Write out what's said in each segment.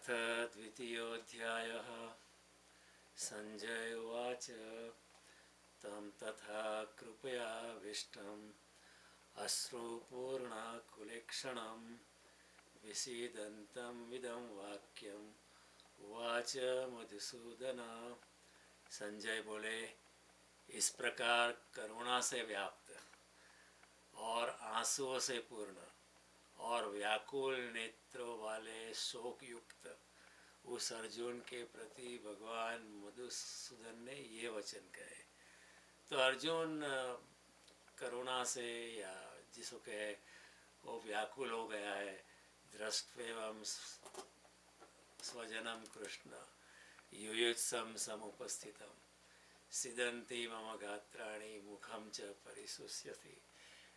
अथ द्वितीयोऽध्यायः। संजय उवाच तं तथा कृपयाविष्टम् अश्रुपूर्णाकुलेक्षणं विषीदन्तं विदं वाक्यम् उवाच मधुसूदन। संजय बोले, इस प्रकार करुणा से व्याप्त और आंसुओं से पूर्ण और व्याकुल नेत्रों वाले शोक युक्त उस अर्जुन के प्रति भगवान मधुसूदन ने ये वचन कहे। तो अर्जुन करुणा से, या जिसको कहे, वो व्याकुल हो गया है। दृष्ट्वेवं स्वजनम कृष्ण युयुत्सम समुपस्थितम सिदन्ति मम गात्राणि मुखम च परिशुष्यति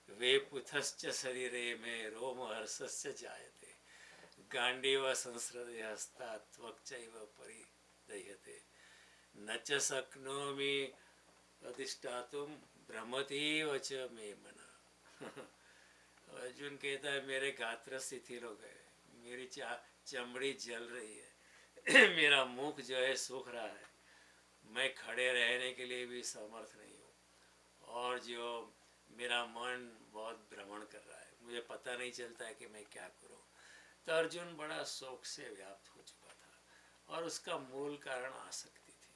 वे पुथश्च शरीरे में रोमहर्षस्य जायते गांडीव संस्रदे हस्तात् त्वक्चैव परिदह्यते न च शक्नोमि अधिष्ठातुं भ्रमतीव च मे मनः। अर्जुन कहता है, मेरे गात्र शिथिल हो गए, मेरी चमड़ी जल रही है, मेरा मुख जो है सूख रहा है, मैं खड़े रहने के लिए भी समर्थ नहीं हूँ, और जो मेरा मन बहुत भ्रमण कर रहा है, मुझे पता नहीं चलता है कि मैं क्या करूँ। तो अर्जुन बड़ा शोक से व्याप्त हो चुका था, और उसका मूल कारण आसक्ति थी,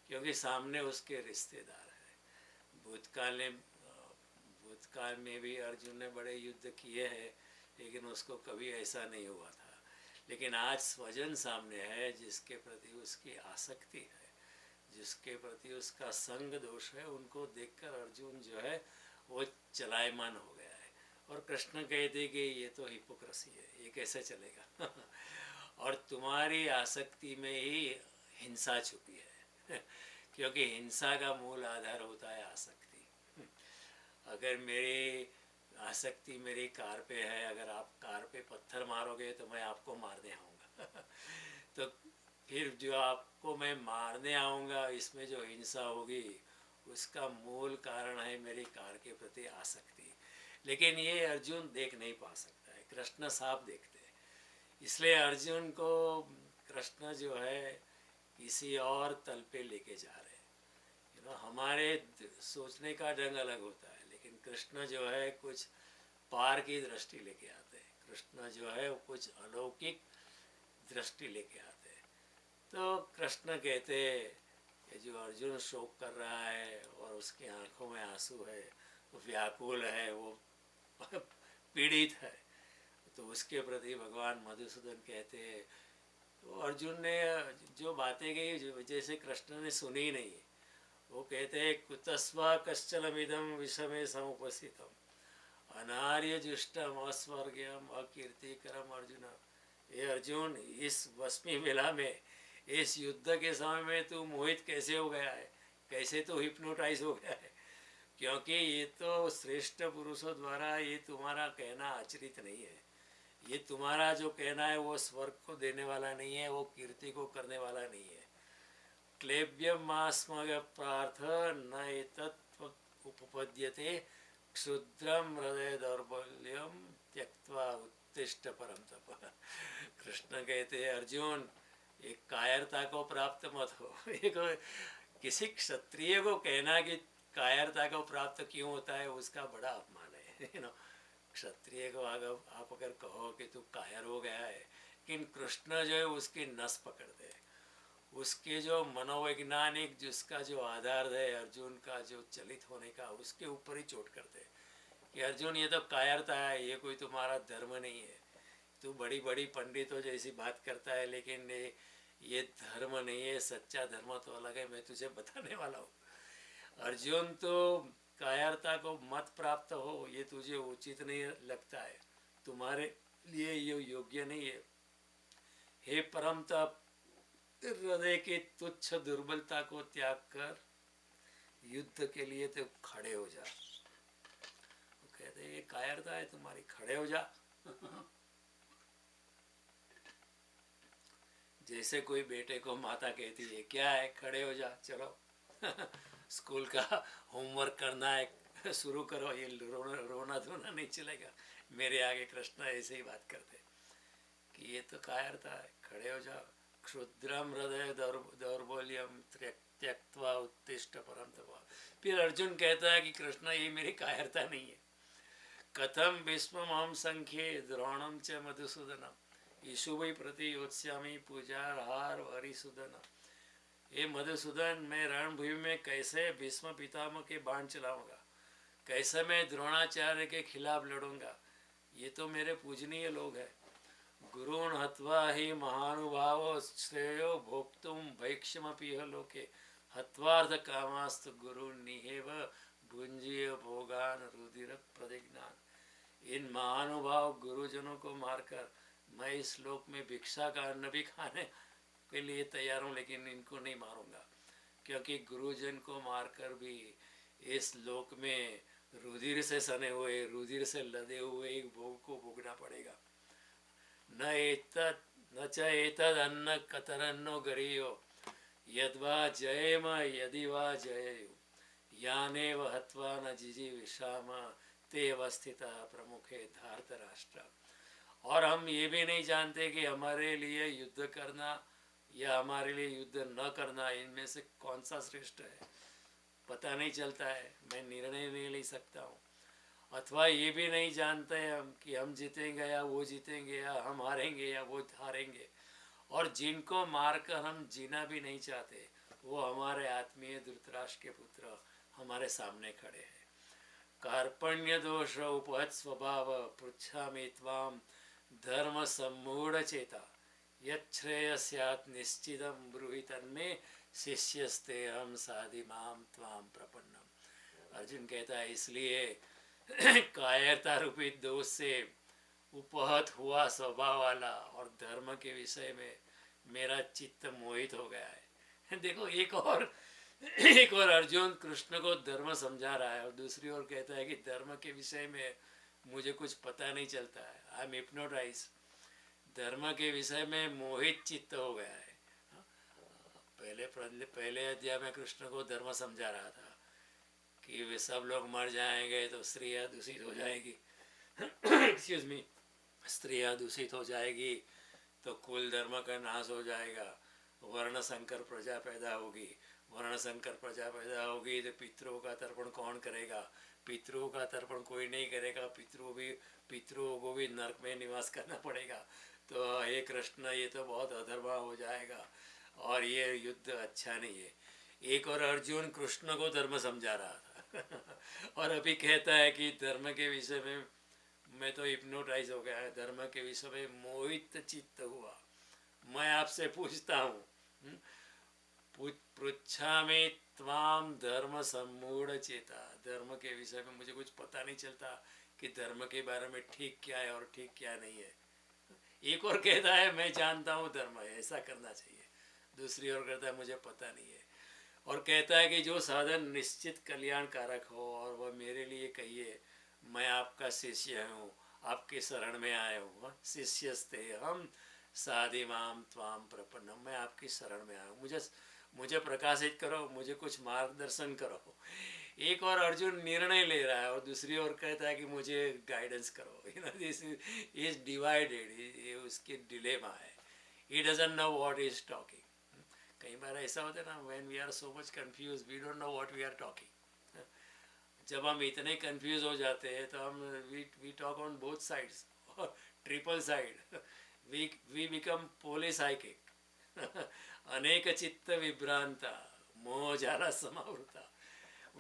क्योंकि सामने उसके रिश्तेदार हैं। भूतकाल में भी अर्जुन ने बड़े युद्ध किए हैं, लेकिन उसको कभी ऐसा नहीं हुआ था। लेकिन आज स्वजन सामने है जिसके प्रति उसकी आसक्ति है, जिसके प्रति उसका संग दोष है, उनको देखकर अर्जुन जो है वो चलायमान हो गया है। और कृष्ण कहते कि ये तो हिपोक्रेसी है, ये कैसे चलेगा। और तुम्हारी आसक्ति में ही हिंसा छुपी है, क्योंकि हिंसा का मूल आधार होता है आसक्ति। अगर मेरी आसक्ति मेरी कार पे है, अगर आप कार पे पत्थर मारोगे तो मैं आपको मारने आऊँगा। तो फिर जो आपको मैं मारने आऊँगा, इसमें जो हिंसा होगी उसका मूल कारण है मेरी कार के प्रति आसक्ति। लेकिन ये अर्जुन देख नहीं पा सकता है, कृष्ण साफ देखते हैं। इसलिए अर्जुन को कृष्ण जो है किसी और तल पे लेके जा रहे हैं। हमारे सोचने का ढंग अलग होता है, लेकिन कृष्ण जो है कुछ पार की दृष्टि लेके आते हैं। कृष्ण जो है वो कुछ अलौकिक दृष्टि लेके आते हैं। तो कृष्ण कहते कि जो अर्जुन शोक कर रहा है और उसकी आंखों में आंसू है, वो व्याकुल है, वो पीड़ित है, तो उसके प्रति भगवान मधुसूदन कहते हैं। तो अर्जुन ने जो बातें कही जैसे कृष्ण ने सुनी नहीं, वो कहते हैं, कुतस्वा कश्चनमिदं विषमे समुपस्थितम् अनार्य जुष्टम अस्वर्गीयम अकीर्तिकरम अर्जुन। ये अर्जुन, इस वस्मी वेला में, इस युद्ध के समय में तू मोहित कैसे हो गया है, कैसे तू हिप्नोटाइज हो गया है? क्योंकि ये तो श्रेष्ठ पुरुषों द्वारा ये तुम्हारा कहना आचरित नहीं है। ये तुम्हारा जो कहना है वो स्वर्ग को देने वाला नहीं है, वो कीर्ति को करने वाला नहीं है। क्लेब्यमास्मग प्रार्थ न एतत् उपपद्यते क्षुद्रम हृदय दौर्बल्यम त्यक्त्वा उत्तिष्ठ परम तप। कृष्ण कहते हैं, अर्जुन, एक कायरता को प्राप्त मत हो। एक किसी क्षत्रिय को कहना कि कायरता को प्राप्त क्यों होता है, उसका बड़ा अपमान है। क्षत्रिय को आप अगर कहो कि तू कायर हो गया है, लेकिन कृष्ण जो है उसकी नस पकड़ते हैं, उसके जो मनोवैज्ञानिक जिसका जो आधार है अर्जुन का जो चलित होने का, उसके ऊपर ही चोट करते हैं कि अर्जुन, ये तो कायरता है, ये कोई तुम्हारा धर्म नहीं है। तू बड़ी बड़ी पंडितों जैसी बात करता है, लेकिन ये धर्म नहीं है, सच्चा धर्म तो अलग है, मैं तुझे बताने वाला हूँ। अर्जुन, तो कायरता को मत प्राप्त हो, ये तुझे उचित नहीं लगता है, तुम्हारे लिए ये योग्य नहीं है। हे परम तप, हृदय की तुच्छ दुर्बलता को त्याग कर युद्ध के लिए तो खड़े हो जा। वो कहते हैं, ये कायरता है तुम्हारी, खड़े हो जा। जैसे कोई बेटे को माता कहती है, क्या है, खड़े हो जा, चलो। स्कूल का होमवर्क करना है, शुरू करो, ये रोना धोना नहीं चलेगा। मेरे आगे कृष्ण ऐसे ही बात करते कि ये तो कायरता है, खड़े हो जाओ। क्षुद्रम हृदय दौर्बल्यम त्यक्त्वा उत्तिष्ठ परम तप। फिर अर्जुन कहता है कि कृष्ण ये मेरी कायरता नहीं है। कथम भीष्मम हम संख्ये द्रोणम च मधुसूदनम ईशुभि प्रति योत्स्यामि पूजाहार हरिसूदन। ये मधुसूदन, मैं रणभूमि में कैसे भीष्म पितामह के बाण चलाऊंगा, कैसे मैं द्रोणाचार्य के खिलाफ लड़ूंगा, ये तो मेरे पूजनीय लोग हैं। गुरुण हत्वा ही महानुभाव श्रेयो भोक्तुम भैक्षमपि लोके हत्वार्थ कामास्तु गुरु निहेव भुंजीय भोगान रुधिर प्रतिज्ञान। इन महानुभाव गुरुजनों को मारकर मैं इस लोक में भिक्षा का अन्न भी खाने के लिए तैयार हूँ, लेकिन इनको नहीं मारूंगा, क्योंकि गुरुजन को मारकर भी इस लोक में रुधिर से सने हुए, रुधिर से लदे हुए एक भोग को भोगना पड़ेगा। न च एतद अन्न कतरन्नो गरीयो यद्वा जयेम यदि वा जयेयु यानेव हत्वा न जिजी विषाम ते अवस्थिता प्रमुखे धार्त राष्ट्र। और हम ये भी नहीं जानते कि हमारे लिए युद्ध करना या हमारे लिए युद्ध न करना, इनमें से कौन सा श्रेष्ठ है, पता नहीं चलता है। मैं निर्णय नहीं ले सकता हूँ। अथवा ये भी नहीं जानते हम कि हम जीतेंगे या वो जीतेंगे, या हम हारेंगे या वो हारेंगे। और जिनको मारकर हम जीना भी नहीं चाहते, वो हमारे आत्मीय धृतराष्ट्र के पुत्र हमारे सामने खड़े हैं। कार्पण्य दोष उपहत स्वभाव पृच्छामि त्वाम धर्म सम्मूढ़ चेता यच्छ्रेय स्यात् निश्चितम ब्रूहि तन्मे शिष्यस्ते हम साधि माम त्वाम प्रपन्नम। अर्जुन कहता है इसलिए कायरता रूपी दोष से उपहत हुआ स्वभाव वाला और धर्म के विषय में मेरा चित्त मोहित हो गया है। देखो, एक और अर्जुन कृष्ण को धर्म समझा रहा है और दूसरी ओर कहता है कि धर्म के विषय में मुझे कुछ पता नहीं चलता है, आई एम हिप्नोटाइज। धर्म के विषय में मोहित चित्त हो गया है। पहले अध्याय में कृष्ण को धर्म समझा रहा था कि वे सब लोग मर जाएंगे तो स्त्रियाँ दूषित हो जाएगी एक्सक्यूज मी, स्त्रियाँ दूषित हो जाएगी तो कुल धर्म का नाश हो जाएगा, वर्ण संकर प्रजा पैदा होगी, वर्ण संकर प्रजा पैदा होगी तो पितरों का तर्पण कौन करेगा, पितरों का तर्पण कोई नहीं करेगा, पितरों को भी नरक में निवास करना पड़ेगा। तो हे कृष्ण, ये तो बहुत अधर्म हो जाएगा और ये युद्ध अच्छा नहीं है। एक और अर्जुन कृष्ण को धर्म समझा रहा था और अभी कहता है कि धर्म के विषय में मैं तो हिप्नोटाइज हो गया है, धर्म के विषय में मोहित चित्त हुआ। मैं आपसे पूछता हूँ, पृच्छामि त्वाम धर्म सम्मूढ़ चेता। धर्म के विषय में मुझे कुछ पता नहीं चलता कि धर्म के बारे में ठीक क्या है और ठीक क्या नहीं है। एक और कहता है मैं जानता हूँ धर्म है, ऐसा करना चाहिए, दूसरी ओर कहता है मुझे पता नहीं है। और कहता है कि जो साधन निश्चित कल्याणकारक हो और वह मेरे लिए कहिए, मैं आपका शिष्य हूँ, आपके शरण में आया हूँ। शिष्यस्ते हम साधि माम त्वाम प्रपन्नम, मैं आपकी शरण में आया हूँ, मुझे प्रकाशित करो, मुझे कुछ मार्गदर्शन करो। एक और अर्जुन निर्णय ले रहा है और दूसरी ओर कहता है कि मुझे गाइडेंस करो। दिस इज डिवाइडेड, ये उसके डिलेमा है। He doesn't know what is talking. कई बार ऐसा होता है ना, when we are so much confuse we don't know what we are talking. जब हम इतने कंफ्यूज हो जाते हैं तो हम we talk on both sides, triple side, we become polypsychic. अनेक चित्त विभ्रांता मोह जाला समावृता।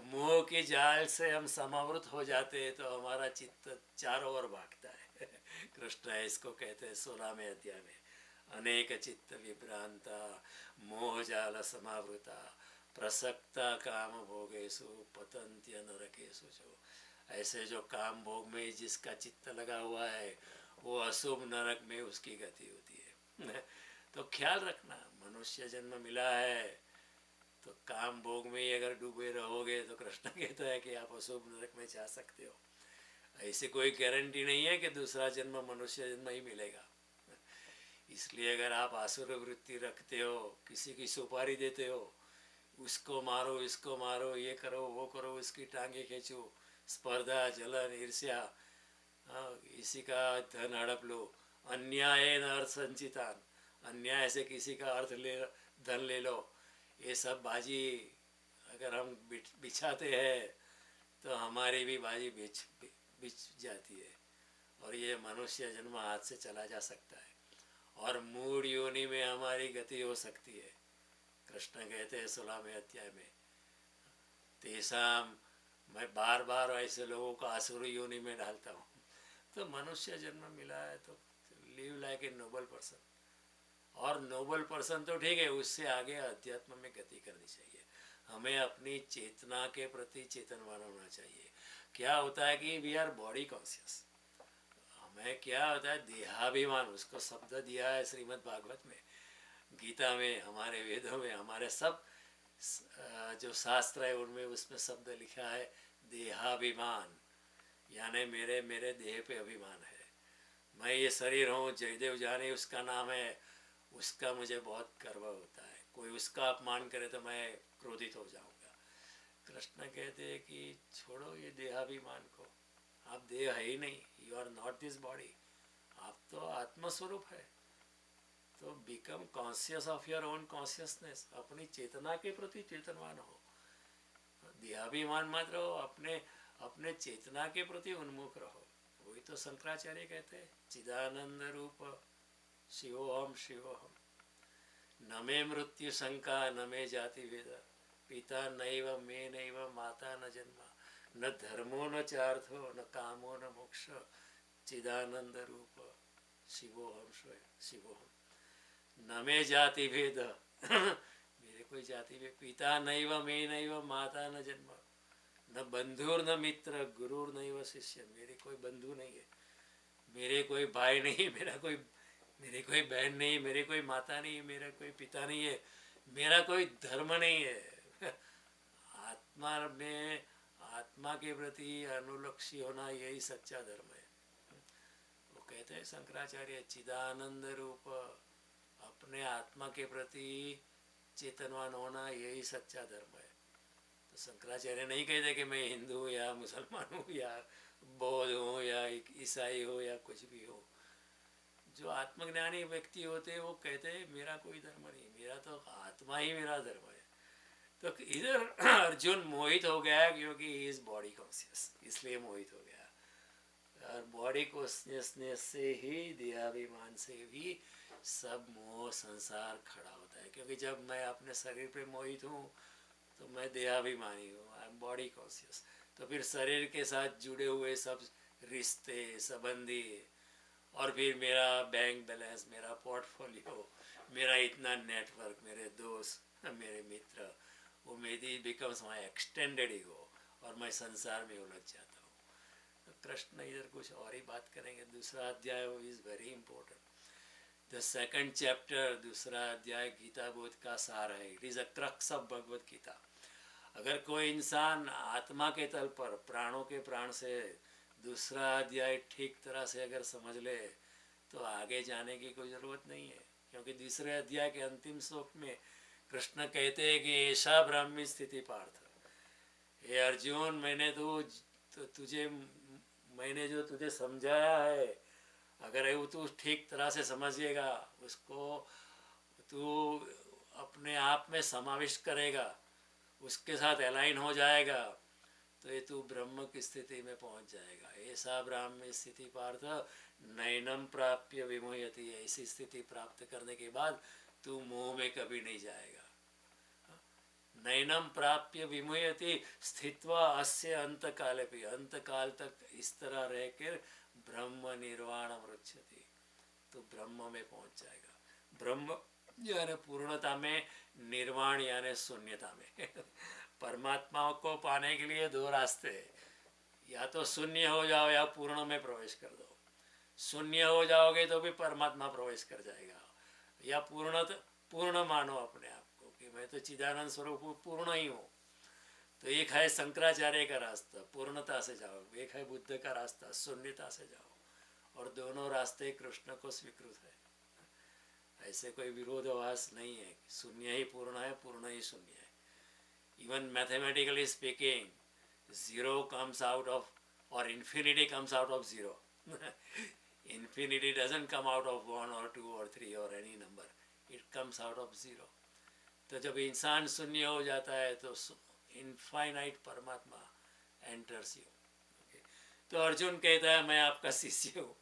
मोह के जाल से हम समावृत हो जाते हैं तो हमारा चित्त चारों ओर भागता है। कृष्ण इसको कहते हैं 16वें अध्याय में, अनेक चित्त विभ्रांता मोह जाल समावृता प्रसक्ता काम भोगेशु पतंत्य नरकेशु। जो ऐसे जो काम भोग में जिसका चित्त लगा हुआ है वो अशुभ नरक में उसकी गति होती है। तो ख्याल रखना, मनुष्य जन्म मिला है तो काम भोग में ही अगर डूबे रहोगे तो कृष्ण कहता है कि आप अशुभ नरक में जा सकते हो। ऐसे कोई गारंटी नहीं है कि दूसरा जन्म मनुष्य जन्म ही मिलेगा। इसलिए अगर आप आसुर वृत्ति रखते हो, किसी की सुपारी देते हो, उसको मारो इसको मारो, ये करो वो करो, उसकी टांगे खींचो, स्पर्धा जलन ईर्ष्या, इसी का धन हड़प लो अन्याय न अर्थ संचितान, अन्याय से किसी का अर्थ ले, धन ले लो, ये सब बाजी अगर हम बिछाते हैं तो हमारी भी बाजी बिछ जाती है और ये मनुष्य जन्म हाथ से चला जा सकता है और मूढ़ योनि में हमारी गति हो सकती है। कृष्ण कहते हैं 16वें अध्याय में, तेसाम, मैं बार बार ऐसे लोगों को आसुर योनि में डालता हूँ। तो मनुष्य जन्म मिला है तो live like a noble person, और नोबल पर्सन तो ठीक है, उससे आगे अध्यात्म में गति करनी चाहिए। हमें अपनी चेतना के प्रति चेतनवान होना चाहिए। क्या होता है कि वी आर बॉडी कॉन्शियस, हमें क्या होता है देहाभिमान, उसको शब्द दिया है श्रीमद् भागवत में, गीता में, हमारे वेदों में, हमारे सब जो शास्त्र है उनमें उसमें शब्द लिखा है देहाभिमान, यानी मेरे देह पे अभिमान है, मैं ये शरीर हूँ, जयदेव जाने उसका नाम है, उसका मुझे बहुत गर्व होता है, कोई उसका अपमान करे तो मैं क्रोधित हो जाऊंगा। कृष्ण कहते हैं कि छोड़ो ये देहाभिमान को, आप देह है ही नहीं, you are not this body, आप तो आत्मस्वरूप है। तो become conscious of your own consciousness, अपनी चेतना के प्रति चेतनवान हो, देहाभिमान मत रहो, अपने चेतना के प्रति उन्मुख रहो। वही तो शंकराचार्य कहते हैं, चिदानंद रूप शिवोहम शिवोहम, न मे मृत्यु शंका न मे जाति भेद, पिता नैव मे नैव माता न जन्मा, न धर्मो न चार्थो न कामो न मोक्ष, चिदानंद रूप शिवोहम शिवोहम, न मे जाति भेद मेरे कोई जाति भेद, पिता नैव मे नैव माता न जन्म, न बंधुर न मित्र गुरुर नैव शिष्य, मेरे कोई बंधु नहीं है, मेरे कोई भाई नहीं, मेरी कोई बहन नहीं, मेरी कोई माता नहीं, मेरा कोई पिता नहीं है, मेरा कोई धर्म नहीं है। आत्मा के प्रति अनुलक्षी होना यही सच्चा धर्म है। वो कहते हैं शंकराचार्य, चिदानंद रूप, अपने आत्मा के प्रति चेतनवान होना यही सच्चा धर्म है। तो शंकराचार्य नहीं कहते कि मैं हिंदू या मुसलमान हूँ या बौद्ध हूँ या ईसाई हो या कुछ भी हो। जो आत्मज्ञानी व्यक्ति होते हैं वो कहते हैं मेरा कोई धर्म नहीं, मेरा तो आत्मा ही मेरा धर्म है। तो इधर अर्जुन मोहित हो गया क्योंकि ही इज बॉडी कॉन्शियस, इसलिए मोहित हो गया। और बॉडी कॉन्शियसनेस से ही, देहाभिमान से भी सब मोह संसार खड़ा होता है, क्योंकि जब मैं अपने शरीर पे मोहित हूँ तो मैं देहाभिमानी हूँ, आई एम बॉडी कॉन्शियस। तो फिर शरीर के साथ जुड़े हुए सब रिश्ते संबंधी, और फिर मेरा बैंक बैलेंस, मेरा पोर्टफोलियो, मेरा इतना नेटवर्क, मेरे दोस्त, मेरे मित्र, वो मेरी बिकम्स माई एक्सटेंडेड ईगो, और मैं संसार में उलझ जाता हूँ। तो कृष्ण इधर कुछ और ही बात करेंगे। दूसरा अध्याय is very important, the second chapter, दूसरा अध्याय गीता बोध का सार है, it is a crux of Bhagavad Gita. अगर कोई इंसान आत्मा के तल पर, प्राणों के प्राण से दूसरा अध्याय ठीक तरह से अगर समझ ले तो आगे जाने की कोई ज़रूरत नहीं है, क्योंकि दूसरे अध्याय के अंतिम श्लोक में कृष्ण कहते हैं कि ऐसा ब्राह्मी स्थिति पार्थ, हे अर्जुन, मैंने जो तुझे समझाया है, अगर वो तू ठीक तरह से समझेगा, उसको तू अपने आप में समाविष्ट करेगा, उसके साथ अलाइन हो जाएगा, तो ये तू ब्रह्म की स्थिति में पहुंच जाएगा। ऐसा ब्राह्मी स्थिति पार्थ नैनम प्राप्य विमोहयति, ऐसी स्थिति प्राप्त करने के बाद तू मोह में कभी नहीं जाएगा। नैनम प्राप्य विमोहयति स्थित्वा अस्य अंत काले भी, अंत काल तक इस तरह रहकर ब्रह्म निर्वाण मृच्छति, तो ब्रह्म में पहुंच जाएगा। ब्रह्म यानी पूर्णता में, निर्वाण यानी शून्यता में। परमात्मा को पाने के लिए दो रास्ते हैं, या तो शून्य हो जाओ या पूर्ण में प्रवेश कर दो। शून्य हो जाओगे तो भी परमात्मा प्रवेश कर जाएगा, या पूर्ण मानो अपने आप को कि मैं तो चिदानंद स्वरूप हूँ, पूर्ण ही हूँ। तो एक है शंकराचार्य का रास्ता, पूर्णता से जाओ, एक है बुद्ध का रास्ता, शून्यता से जाओ, और दोनों रास्ते कृष्ण को स्वीकृत है। ऐसे कोई विरोधाभास नहीं है, शून्य ही पूर्ण है, पूर्ण ही शून्य है। Even mathematically speaking, zero comes out of, or infinity comes out of zero. Infinity doesn't come out of 1 or 2 or 3 or any number, it comes out of 0. तो जब इंसान शून्य हो जाता है तो इनफाइनाइट परमात्मा एंटर्स यू. तो अर्जुन कहता है मैं आपका शिष्य हूँ,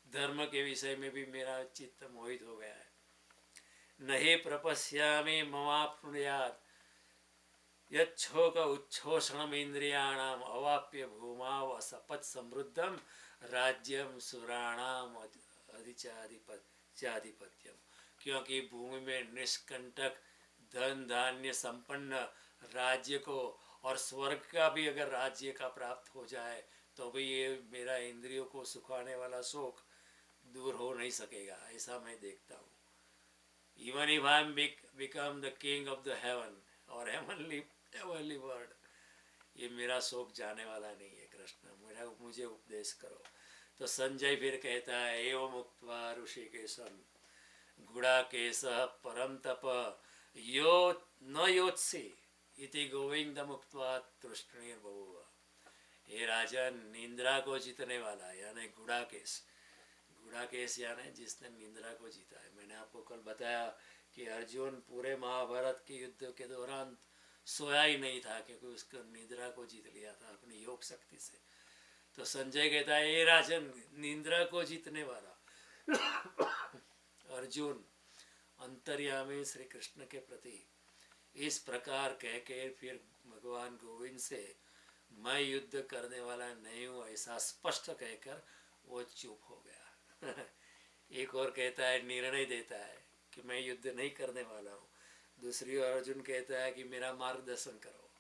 धर्म के विषय में भी मेरा चित्त मोहित हो गया है. नहीं प्रपश्यामि ममाप्नुयात् यच्छोक उच्छोषणम इंद्रियाणाम अवाप्य भूमा व सपत समृद्धम राज्यम सुराणाम अधिचाधिपत्यम. क्योंकि भूमि में निष्कंटक धन धान्य संपन्न राज्य को और स्वर्ग का भी अगर राज्य का प्राप्त हो जाए तो भी ये मेरा इंद्रियों को सुखाने वाला शोक दूर हो नहीं सकेगा, ऐसा मैं देखता हूँ. Even if I become the king of the heaven or heavenly world, ये मेरा शोक जाने वाला नहीं है. कृष्ण मुझे उपदेश करो. तो संजय फिर कहता है एवं उक्त्वा ऋषिकेशम गुडाकेशः परम तप यो न योत्सि इति गोविंदमुक्त्वा तृष्णिर्बभूव. हे राजन, निंद्रा को जीतने वाला यानी गुडाकेश. गुडाकेश यानी जिसने निंद्रा को जीता है. मैंने आपको कल बताया कि अर्जुन पूरे महाभारत के युद्ध के दौरान सोया ही नहीं था क्योंकि उसको निंद्रा को जीत लिया था अपनी योग शक्ति से. तो संजय कहता है ये राजन, निंद्रा को जीतने वाला अर्जुन अंतर्यामी श्री कृष्ण के प्रति इस प्रकार कह के फिर भगवान गोविंद से मैं युद्ध करने वाला नहीं हूँ ऐसा स्पष्ट कहकर वो चुप हो गया. एक और कहता है, निर्णय देता है कि मैं युद्ध नहीं करने वाला हूँ. दूसरी ओर अर्जुन कहता है कि मेरा मार्गदर्शन करो.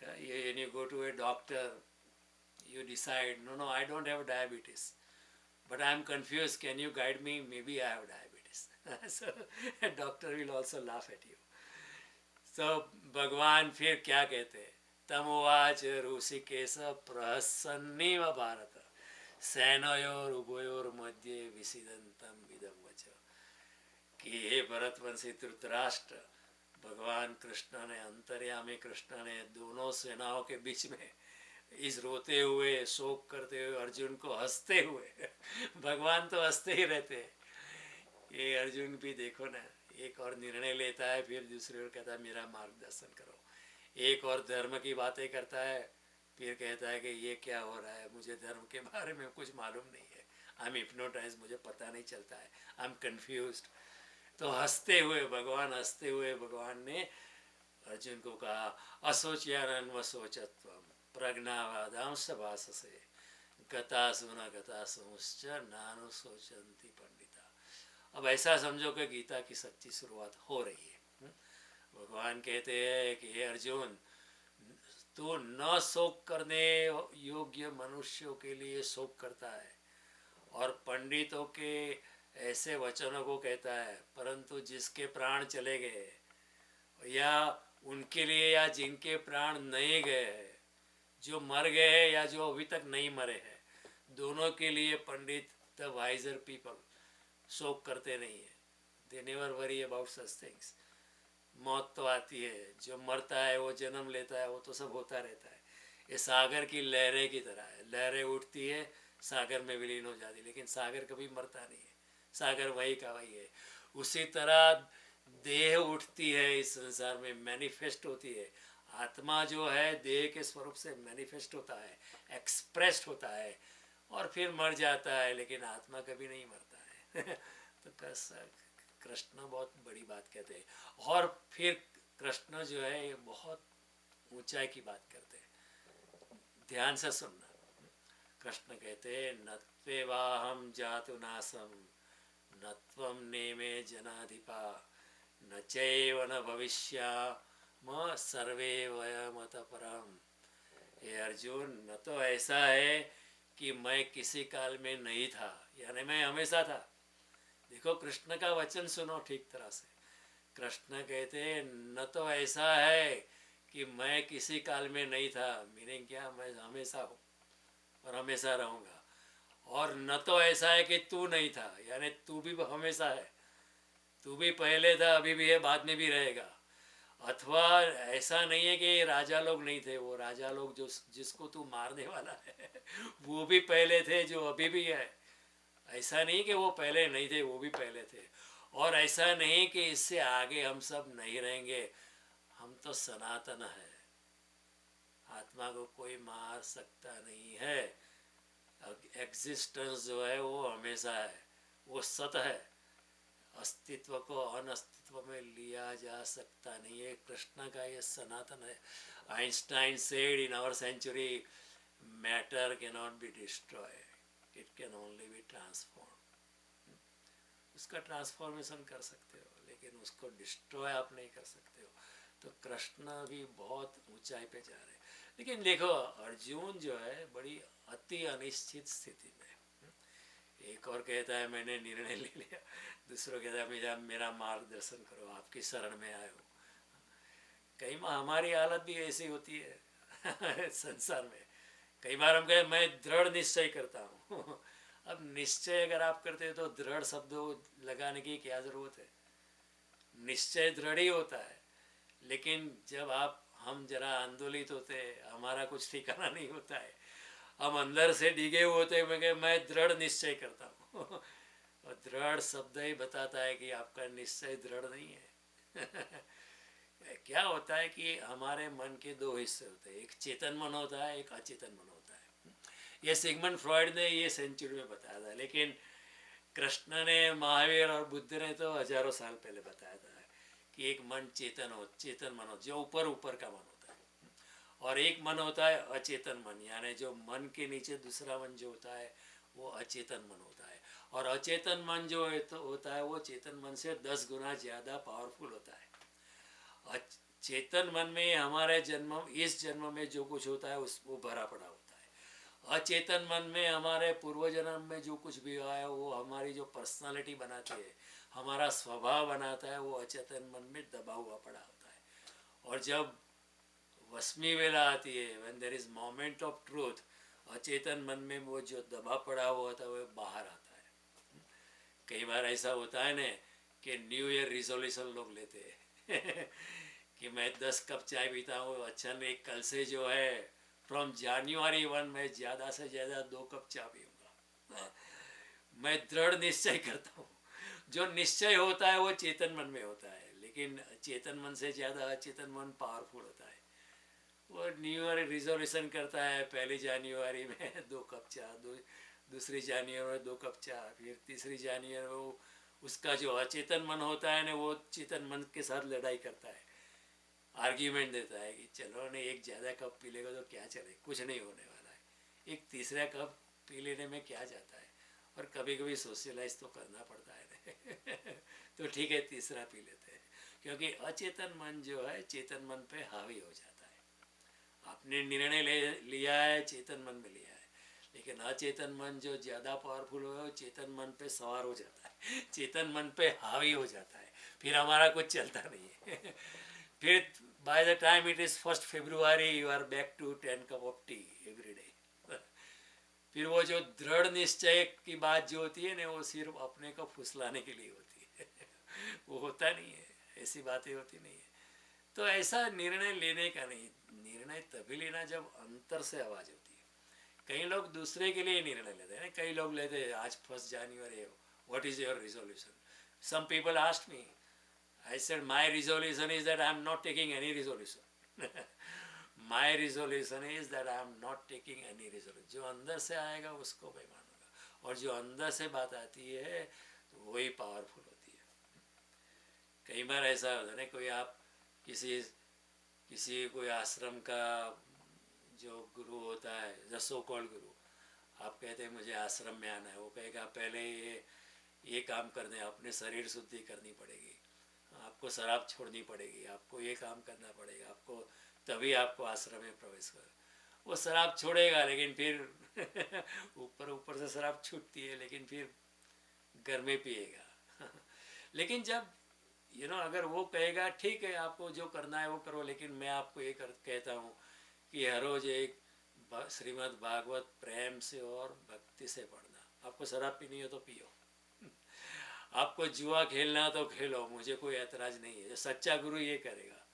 When you go to a doctor, you decide, no, I don't have diabetes, but I am confused. Can you guide me? Maybe I have diabetes. So a doctor will also laugh at you. So भगवान फिर क्या कहते हैं? तमोवाच ऋषिकेश प्रहसन्निव भारत सेनयोर उभयोर मध्ये विसीदन्तम विदम वच. कि हे भरतवंशी धृतराष्ट्र, भगवान कृष्ण ने, अंतर्यामी कृष्ण ने दोनों सेनाओं के बीच में इस रोते हुए शोक करते हुए अर्जुन को हंसते हुए भगवान तो हंसते ही रहते हैं. ये अर्जुन भी देखो ना, एक और निर्णय लेता है, फिर दूसरी ओर कहता है मेरा मार्गदर्शन करो. एक और धर्म की बातें करता है, फिर कहता है कि ये क्या हो रहा है, मुझे धर्म के बारे में कुछ मालूम नहीं है. आई एम हिप्नोटाइज, मुझे पता नहीं चलता है, आई एम कन्फ्यूज्ड. तो हंसते हुए भगवान ने अर्जुन को कहा असोच्यानन्व सोचत्वम प्रज्ञावादांश भाषसे गतासुना गतासुश्च नानु सोचन्ति पंडिता. अब ऐसा समझो कि गीता की सच्ची शुरुआत हो रही है. भगवान कहते हैं कि हे अर्जुन, तू न शोक करने योग्य मनुष्यों के लिए शोक करता है और पंडितों के ऐसे वचनों को कहता है, परंतु जिसके प्राण चले गए या उनके लिए या जिनके प्राण नहीं गए हैं, जो मर गए हैं या जो अभी तक नहीं मरे हैं, दोनों के लिए पंडित द वाइजर पीपल शोक करते नहीं है. They never worry about such things. मौत तो आती है, जो मरता है वो जन्म लेता है, वो तो सब होता रहता है. ये सागर की लहरें की तरह है, लहरें उठती है सागर में विलीन हो जाती, लेकिन सागर कभी मरता नहीं है, सागर वही का वही है. उसी तरह देह उठती है इस संसार में, मैनिफेस्ट होती है. आत्मा जो है देह के स्वरूप से मैनिफेस्ट होता है, एक्सप्रेस्ड होता है और फिर मर जाता है, लेकिन आत्मा कभी नहीं मरता है. तो कृष्ण बहुत बड़ी बात कहते हैं. और फिर कृष्ण जो है ये बहुत ऊंचाई की बात करते हैं. ध्यान से सुनना. कृष्ण कहते हैं नत्वेवाहम जातु नासम नत्वम नेमे जनाधिपा न चैव न भविष्यामि सर्वे वयमत परम. हे अर्जुन, न तो ऐसा है कि मैं किसी काल में नहीं था, यानी मैं हमेशा था. देखो कृष्ण का वचन सुनो ठीक तरह से. कृष्ण कहते हैं न तो ऐसा है कि मैं किसी काल में नहीं था, मीनिंग क्या, मैं हमेशा हूँ और हमेशा रहूँगा. और न तो ऐसा है कि तू नहीं था, यानी तू भी हमेशा है, तू भी पहले था, अभी भी है, बाद में भी रहेगा. अथवा ऐसा नहीं है कि राजा लोग नहीं थे, वो राजा लोग जो जिसको तू मारने वाला है वो भी पहले थे, जो अभी भी है, ऐसा नहीं कि वो पहले नहीं थे, वो भी पहले थे। और ऐसा नहीं कि इससे आगे हम सब नहीं रहेंगे, हम तो सनातन है। आत्मा को कोई मार सकता नहीं है। एग्जिस्टेंस जो है वो हमेशा है, वो सत है। अस्तित्व को अनअस्तित्व में लिया जा सकता नहीं है। कृष्ण का ये सनातन है। Einstein said in our century, matter can not be destroyed, it can only be transform. उसका ट्रांसफॉर्मेशन कर सकते हो, लेकिन उसको डिस्ट्रॉय आप नहीं कर सकते हो। तो कृष्ण भी बहुत ऊंचाई पे जा रहे हैं। लेकिन देखो, अर्जुन जो है बड़ी अति अनिश्चित स्थिति में। एक और कहता है मैंने निर्णय ले लिया, दूसरा कहता है मेरा मार्गदर्शन करो, आपकी शरण में आए हो। कई बार हमारी हालत भी ऐसी होती है संसार में। कई बार हम कहे मैं दृढ़ निश्चय करता हूँ अब निश्चय अगर आप करते हो तो दृढ़ शब्द लगाने की क्या जरूरत है? निश्चय दृढ़ ही होता है। लेकिन जब हम जरा आंदोलित होते हैं, हमारा कुछ ठिकाना नहीं होता है, हम अंदर से डिगे हुए होते हैं, मैं दृढ़ निश्चय करता हूँ और दृढ़ शब्द ही बताता है कि आपका निश्चय दृढ़ नहीं है क्या होता है कि हमारे मन के दो हिस्से होते हैं, एक चेतन मन होता है, एक अचेतन मन होता है। ये सिगमंड फ्रॉइड ने ये सेंचुरी में बताया था, लेकिन कृष्ण ने, महावीर और बुद्ध ने तो हजारों साल पहले बताया था कि एक मन चेतन मन हो, जो ऊपर ऊपर का मन होता है, और एक मन होता है अचेतन मन, यानी जो मन के नीचे दूसरा मन जो होता है वो अचेतन मन होता है। और अचेतन मन जो होता है वो चेतन मन से 10 गुना ज़्यादा पावरफुल होता है। चेतन मन में हमारे इस जन्म में जो कुछ होता है वो भरा पड़ा होता है। अचेतन मन में हमारे पूर्व जन्म में जो कुछ भी हुआ है वो हमारी जो पर्सनालिटी बनाती है, हमारा स्वभाव बनाता है, वो अचेतन मन में दबा हुआ पड़ा होता है। और जब वस्मी वेला आती है, when there is moment of truth, अचेतन मन में वो जो दबा पड़ा हुआ होता है वो बाहर आता है। कई बार ऐसा होता है ना कि न्यू ईयर रिजोल्यूशन लोग लेते हैं कि मैं 10 कप चाय पीता हूँ, अच्छा नहीं, कल से जो है फ्रॉम January 1 मैं ज़्यादा से ज़्यादा 2 कप चाय पीऊँगा। मैं दृढ़ निश्चय करता हूँ। जो निश्चय होता है वो चेतन मन में होता है, लेकिन चेतन मन से ज़्यादा अचेतन मन पावरफुल होता है। वो न्यू ईयर रिजोल्यूशन करता है, 1 जनवरी में 2 कप चाय, दूसरी जनवरी में 2 कप चाय, फिर तीसरी जनवरी में वो उसका जो अचेतन मन होता है ना, वो चेतन मन के साथ लड़ाई करता है, आर्ग्यूमेंट देता है कि चलो ने एक ज़्यादा कप पी लेगा तो क्या चले, कुछ नहीं होने वाला है, एक तीसरा कप पी लेने में क्या जाता है, और कभी कभी सोशलाइज तो करना पड़ता है तो ठीक है तीसरा पी लेते हैं, क्योंकि अचेतन मन जो है चेतन मन पे हावी हो जाता है। आपने निर्णय लिया है, चेतन मन में लिया है, लेकिन अचेतन मन जो ज़्यादा पावरफुल हो चेतन मन पे सवार हो जाता है, चेतन मन पे हावी हो जाता है, फिर हमारा कुछ चलता नहीं है फिर by the time it is 1 February you are back to 10 cup of tea every day फिर वो जो दृढ़ निश्चय की बात जो होती है ना, वो सिर्फ अपने को फुसलाने के लिए होती है वो होता नहीं है, ऐसी बातें होती नहीं है। तो ऐसा निर्णय लेने का नहीं, निर्णय तभी लेना जब अंतर से आवाज़ होती है। कई लोग दूसरे के लिए निर्णय लेते हैं, कई लोग लेते हैं आज 1 January है, what is your resolution? Some people asked me, I said my resolution is that I am not taking any resolution my resolution is that I am not taking any resolution। जो अंदर से आएगा उसको मैं मानूंगा, और जो अंदर से बात आती है तो वही पावरफुल होती है। कई बार ऐसा होता है ना, कोई आप किसी कोई आश्रम का जो गुरु होता है, द सो कॉल्ड गुरु, आप कहते हैं मुझे आश्रम में आना है, वो कहेगा पहले ये काम करने, अपने शरीर शुद्धि करनी पड़ेगी, आपको शराब छोड़नी पड़ेगी, आपको ये काम करना पड़ेगा, आपको तभी आपको आश्रम में प्रवेश कर। वो शराब छोड़ेगा, लेकिन फिर ऊपर से शराब छूटती है, लेकिन फिर घर में पिएगा लेकिन जब अगर वो कहेगा ठीक है आपको जो करना है वो करो, लेकिन मैं आपको ये कहता हूँ कि हर रोज एक श्रीमद् भागवत प्रेम से और भक्ति से पढ़ना। आपको शराब पीनी हो तो पियो आपको जुआ खेलना तो खेलो, मुझे कोई ऐतराज़ नहीं है। सच्चा गुरु ये करेगा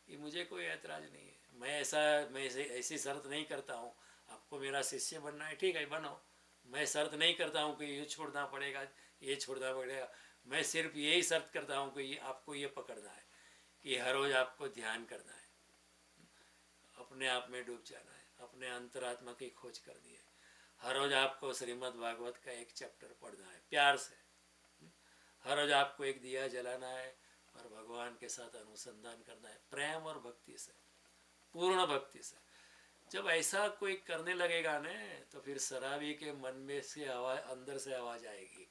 कि मुझे कोई ऐतराज़ नहीं है, मैं ऐसी शर्त नहीं करता हूँ, आपको मेरा शिष्य बनना है ठीक है बनो, मैं शर्त नहीं करता हूँ कि ये छोड़ना पड़ेगा, ये छोड़ना पड़ेगा। मैं सिर्फ यही शर्त करता हूँ कि आपको ये पकड़ना है कि हर रोज़ आपको ध्यान करना है, अपने आप में डूब जाना है, अपने अंतरात्मा की खोज करनी है। हर रोज़ आपको श्रीमद् भागवत का एक चैप्टर पढ़ना है प्यार से। हर रोज़ आपको एक दिया जलाना है और भगवान के साथ अनुसंधान करना है, प्रेम और भक्ति से, पूर्ण भक्ति से। जब ऐसा कोई करने लगेगा ना, तो फिर शराबी के मन में से आवाज़, अंदर से आवाज़ आएगी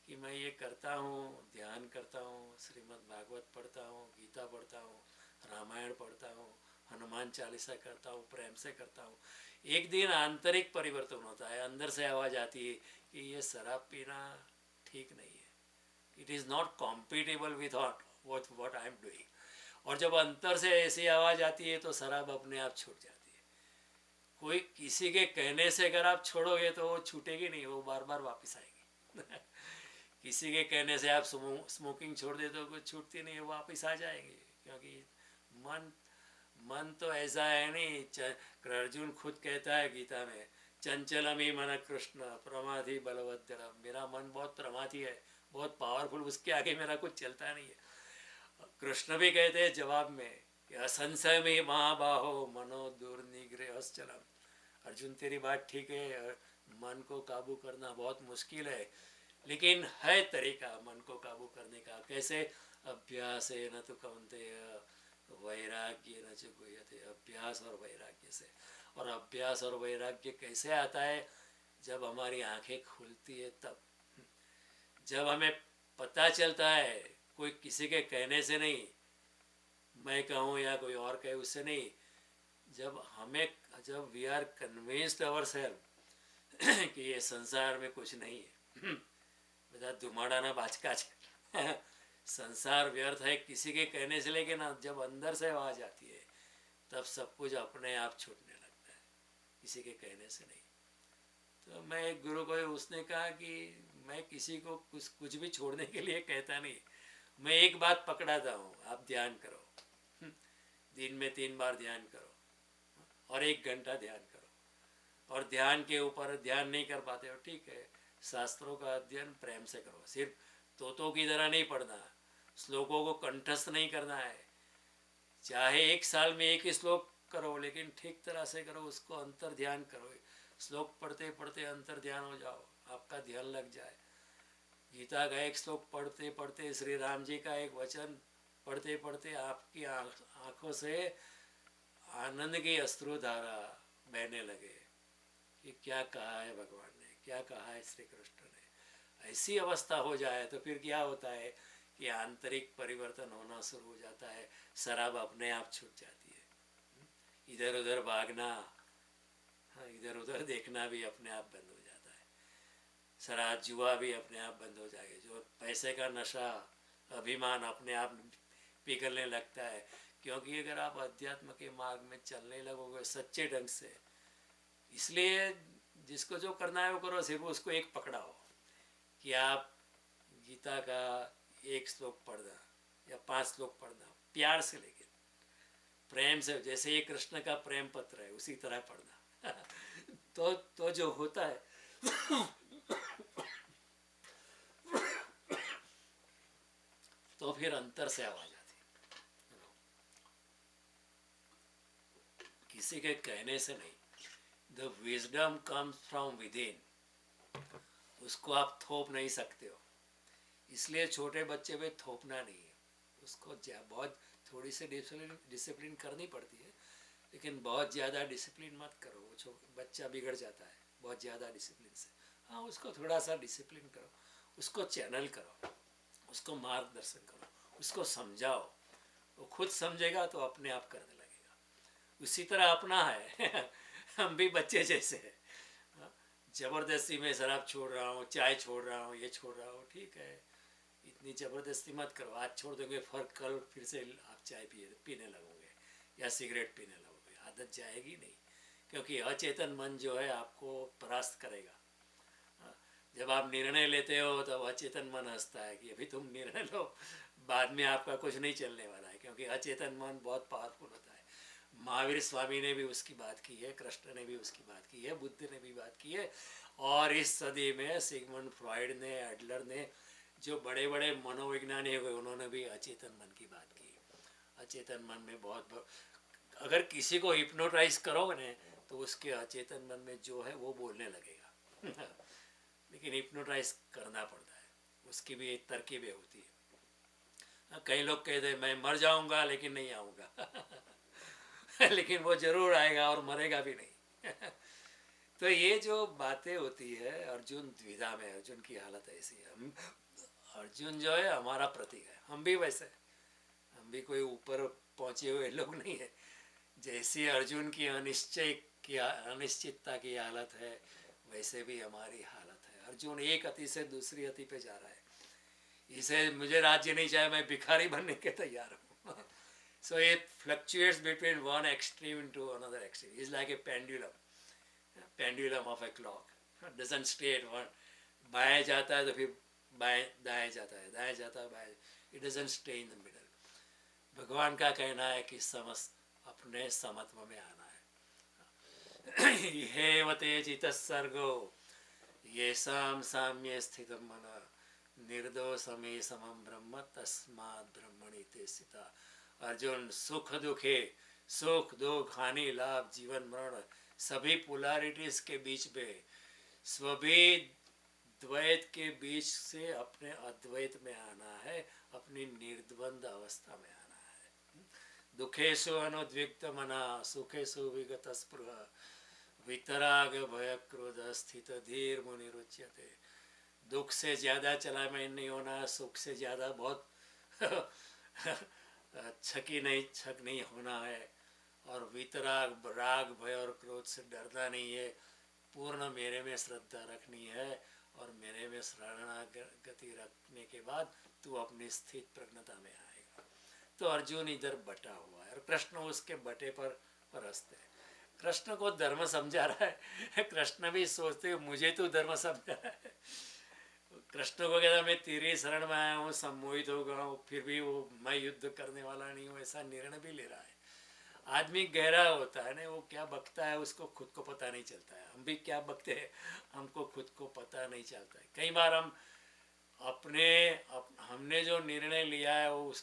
कि मैं ये करता हूँ, ध्यान करता हूँ, श्रीमद् भागवत पढ़ता हूँ, गीता पढ़ता हूँ, रामायण पढ़ता हूँ, हनुमान चालीसा करता हूँ, प्रेम से करता हूँ। एक दिन आंतरिक परिवर्तन होता है, अंदर से आवाज़ आती है कि ये शराब पीना ठीक नहीं है, it is not compatible with what I am doing. और जब अंतर से ऐसी आवाज़ आती है तो शराब अपने आप छूट जाती है। कोई किसी के कहने से अगर आप छोड़ोगे तो वो छूटेगी नहीं, वो बार बार वापस आएगी। किसी के कहने से आप स्मोकिंग छोड़ दे तो कुछ छूटती नहीं है, वापस आ जाएंगे। क्योंकि मन तो ऐसा है नहीं, अर्जुन खुद कहता है गीता में, चंचलमी मन कृष्ण प्रमाथि बलवद्र। मेरा मन बहुत प्रमाथी है, बहुत पावरफुल, उसके आगे मेरा कुछ चलता नहीं है। कृष्ण भी कहते हैं जवाब में कि असंशय में महाबाहो मनो दुर्निग्रहश्चलम। अर्जुन तेरी बात ठीक है, मन को काबू करना बहुत मुश्किल है, लेकिन है तरीका मन को काबू करने का। कैसे? अभ्यास है न तो कौन्तेय वैराग्य न च गुह्यते। अभ्यास और वैराग्य से। और अभ्यास और वैराग्य कैसे आता है? जब हमारी आंखें खुलती है तब, जब हमें पता चलता है, कोई किसी के कहने से नहीं, मैं कहूँ या कोई और कहे उससे नहीं, जब we are convinced our self कि ये संसार में कुछ नहीं है, બધા ધુમાડાના બાચકા છે। संसार व्यर्थ है किसी के कहने से, लेकिन जब अंदर से आवाज़ आती है तब सब कुछ अपने आप छूटने लगता है, किसी के कहने से नहीं। तो मैं एक गुरु को, उसने कहा कि मैं किसी को कुछ भी छोड़ने के लिए कहता नहीं, मैं एक बात पकड़ाता हूँ, आप ध्यान करो, दिन में 3 बार ध्यान करो और 1 घंटा ध्यान करो। और ध्यान के ऊपर ध्यान नहीं कर पाते हो, ठीक है, शास्त्रों का अध्ययन प्रेम से करो। सिर्फ तोतों की तरह नहीं पढ़ना, श्लोकों को कंठस्थ नहीं करना है। चाहे 1 साल में 1 ही श्लोक करो, लेकिन ठीक तरह से करो, उसको अंतर ध्यान करो। श्लोक पढ़ते पढ़ते अंतर ध्यान हो जाओ, आपका ध्यान लग जाए। गीता का 1 श्लोक पढ़ते पढ़ते, श्री राम जी का एक वचन पढ़ते पढ़ते आपकी आँखों से आनंद की अश्रुधारा बहने लगे कि क्या कहा है भगवान ने, क्या कहा है श्री कृष्ण ने। ऐसी अवस्था हो जाए तो फिर क्या होता है कि आंतरिक परिवर्तन होना शुरू हो जाता है, शराब अपने आप छूट जाती है। इधर उधर भागना, इधर उधर देखना भी अपने आप बंद हो जाता है। शराब जुआ भी अपने आप बंद हो जाएगा। जो पैसे का नशा, अभिमान अपने आप पिघलने लगता है। क्योंकि अगर आप अध्यात्म के मार्ग में चलने लगोगे सच्चे ढंग से, इसलिए जिसको जो करना है वो करो, सिर्फ उसको एक पकड़ाओ कि आप गीता का 1 श्लोक पढ़ना या 5 श्लोक पढ़ना, प्यार से, लेकिन प्रेम से, जैसे ये कृष्ण का प्रेम पत्र है उसी तरह पढ़ना। तो जो होता है तो फिर अंतर से आवाज आती है, किसी के कहने से नहीं। The wisdom comes from within, उसको आप थोप नहीं सकते हो। इसलिए छोटे बच्चे पे थोपना नहीं है, उसको बहुत थोड़ी सी डिसिप्लिन करनी पड़ती है, लेकिन बहुत ज़्यादा डिसिप्लिन मत करो, वो बच्चा बिगड़ जाता है बहुत ज़्यादा डिसिप्लिन से। हाँ, उसको थोड़ा सा डिसिप्लिन करो, उसको चैनल करो, उसको मार्गदर्शन करो, उसको समझाओ, वो खुद समझेगा तो अपने आप करने लगेगा। उसी तरह अपना है हम भी बच्चे जैसे हैं, ज़बरदस्ती में शराब छोड़ रहा हूँ, चाय छोड़ रहा हूँ, ये छोड़ रहा हूँ, ठीक है, इतनी ज़बरदस्ती मत करो। आज छोड़ दोगे, कल फिर से आप चाय पीने लगोगे या सिगरेट पीने लगोगे, आदत जाएगी नहीं। क्योंकि अचेतन मन जो है आपको परास्त करेगा। जब आप निर्णय लेते हो तब अचेतन मन हंसता है कि अभी तुम निर्णय लो, बाद में आपका कुछ नहीं चलने वाला है, क्योंकि अचेतन मन बहुत पावरफुल होता है। महावीर स्वामी ने भी उसकी बात की है, कृष्ण ने भी उसकी बात की है, बुद्ध ने भी बात की है, और इस सदी में सिगमंड फ्रॉइड ने, एडलर ने, जो बड़े बड़े मनोवैज्ञानिक हुए, उन्होंने भी अचेतन मन की बात की। अचेतन मन में बहुत अगर किसी को हिप्नोटाइज करोगे ना तो उसके अचेतन मन में जो है वो बोलने लगेगा लेकिन हिप्नोटाइज करना पड़ता है, उसकी भी एक तरकीबें होती है। कई लोग कहते हैं मैं मर जाऊंगा लेकिन नहीं आऊँगा लेकिन वो जरूर आएगा और मरेगा भी नहीं तो ये जो बातें होती है, अर्जुन द्विधा में, अर्जुन की हालत ऐसी है। हम अर्जुन जो है हमारा प्रतीक है, हम भी वैसे, हम भी कोई ऊपर पहुंचे हुए लोग नहीं है। जैसी अर्जुन की अनिश्चितता की हालत है वैसे भी हमारी हालत है। अर्जुन एक अति से दूसरी अति पे जा रहा है, इसे मुझे राज्य नहीं चाहिए, मैं भिखारी बनने के तैयार हूँ so it fluctuates between one extreme into another extreme. It's like a pendulum of a clock. It doesn't stay at one. बाएं जाता है तो फिर बाएं दाएं जाता है, दाएं जाता है बाएं, it doesn't stay in the middle. भगवान का कहना है कि अपने समत्व में आना है हे वते चितस्सर्गो येषां साम्ये स्थितं मनः निर्दोषमे समं ब्रह्म तस्मात् ब्रह्मणि ते स्थिता। अर्जुन सुख दुखे, सुख दुख, हानि लाभ, जीवन मरण, सभी पोलैरिटीज के बीच में, सभी द्वैत के बीच से अपने अद्वैत में आना है, अपनी निर्द्वंद अवस्था में आना है। दुखेषु अनुद्विग्ध मना, सुखेषु विगत स्पृह, वितराग भय क्रोध स्थित धीर मुनिरुच्यते। दुख से ज्यादा चलायमान नहीं होना, सुख से ज्यादा बहुत छक नहीं होना है, और वितराग, राग भय और क्रोध से डरना नहीं है, पूर्ण मेरे में श्रद्धा रखनी है, और मेरे में शरणागति रखने के बाद तू अपनी स्थित प्रज्ञता में आएगा। तो अर्जुन इधर बटा हुआ है और कृष्ण उसके बटे पर हंसते हैं। कृष्ण को धर्म समझा रहा है, कृष्ण भी सोचते मुझे तो धर्म समझा रहा है। कृष्ण को कहता मैं तेरी शरण में आया हूँ, सम्मोहित हो गया हूँ, फिर भी वो मैं युद्ध करने वाला नहीं हूँ, ऐसा निर्णय भी ले रहा है। आदमी गहरा होता है ना, वो क्या बकता है उसको खुद को पता नहीं चलता है। हम भी क्या बकते हैं, हमको खुद को पता नहीं चलता है। कई बार हम हमने जो निर्णय लिया है वो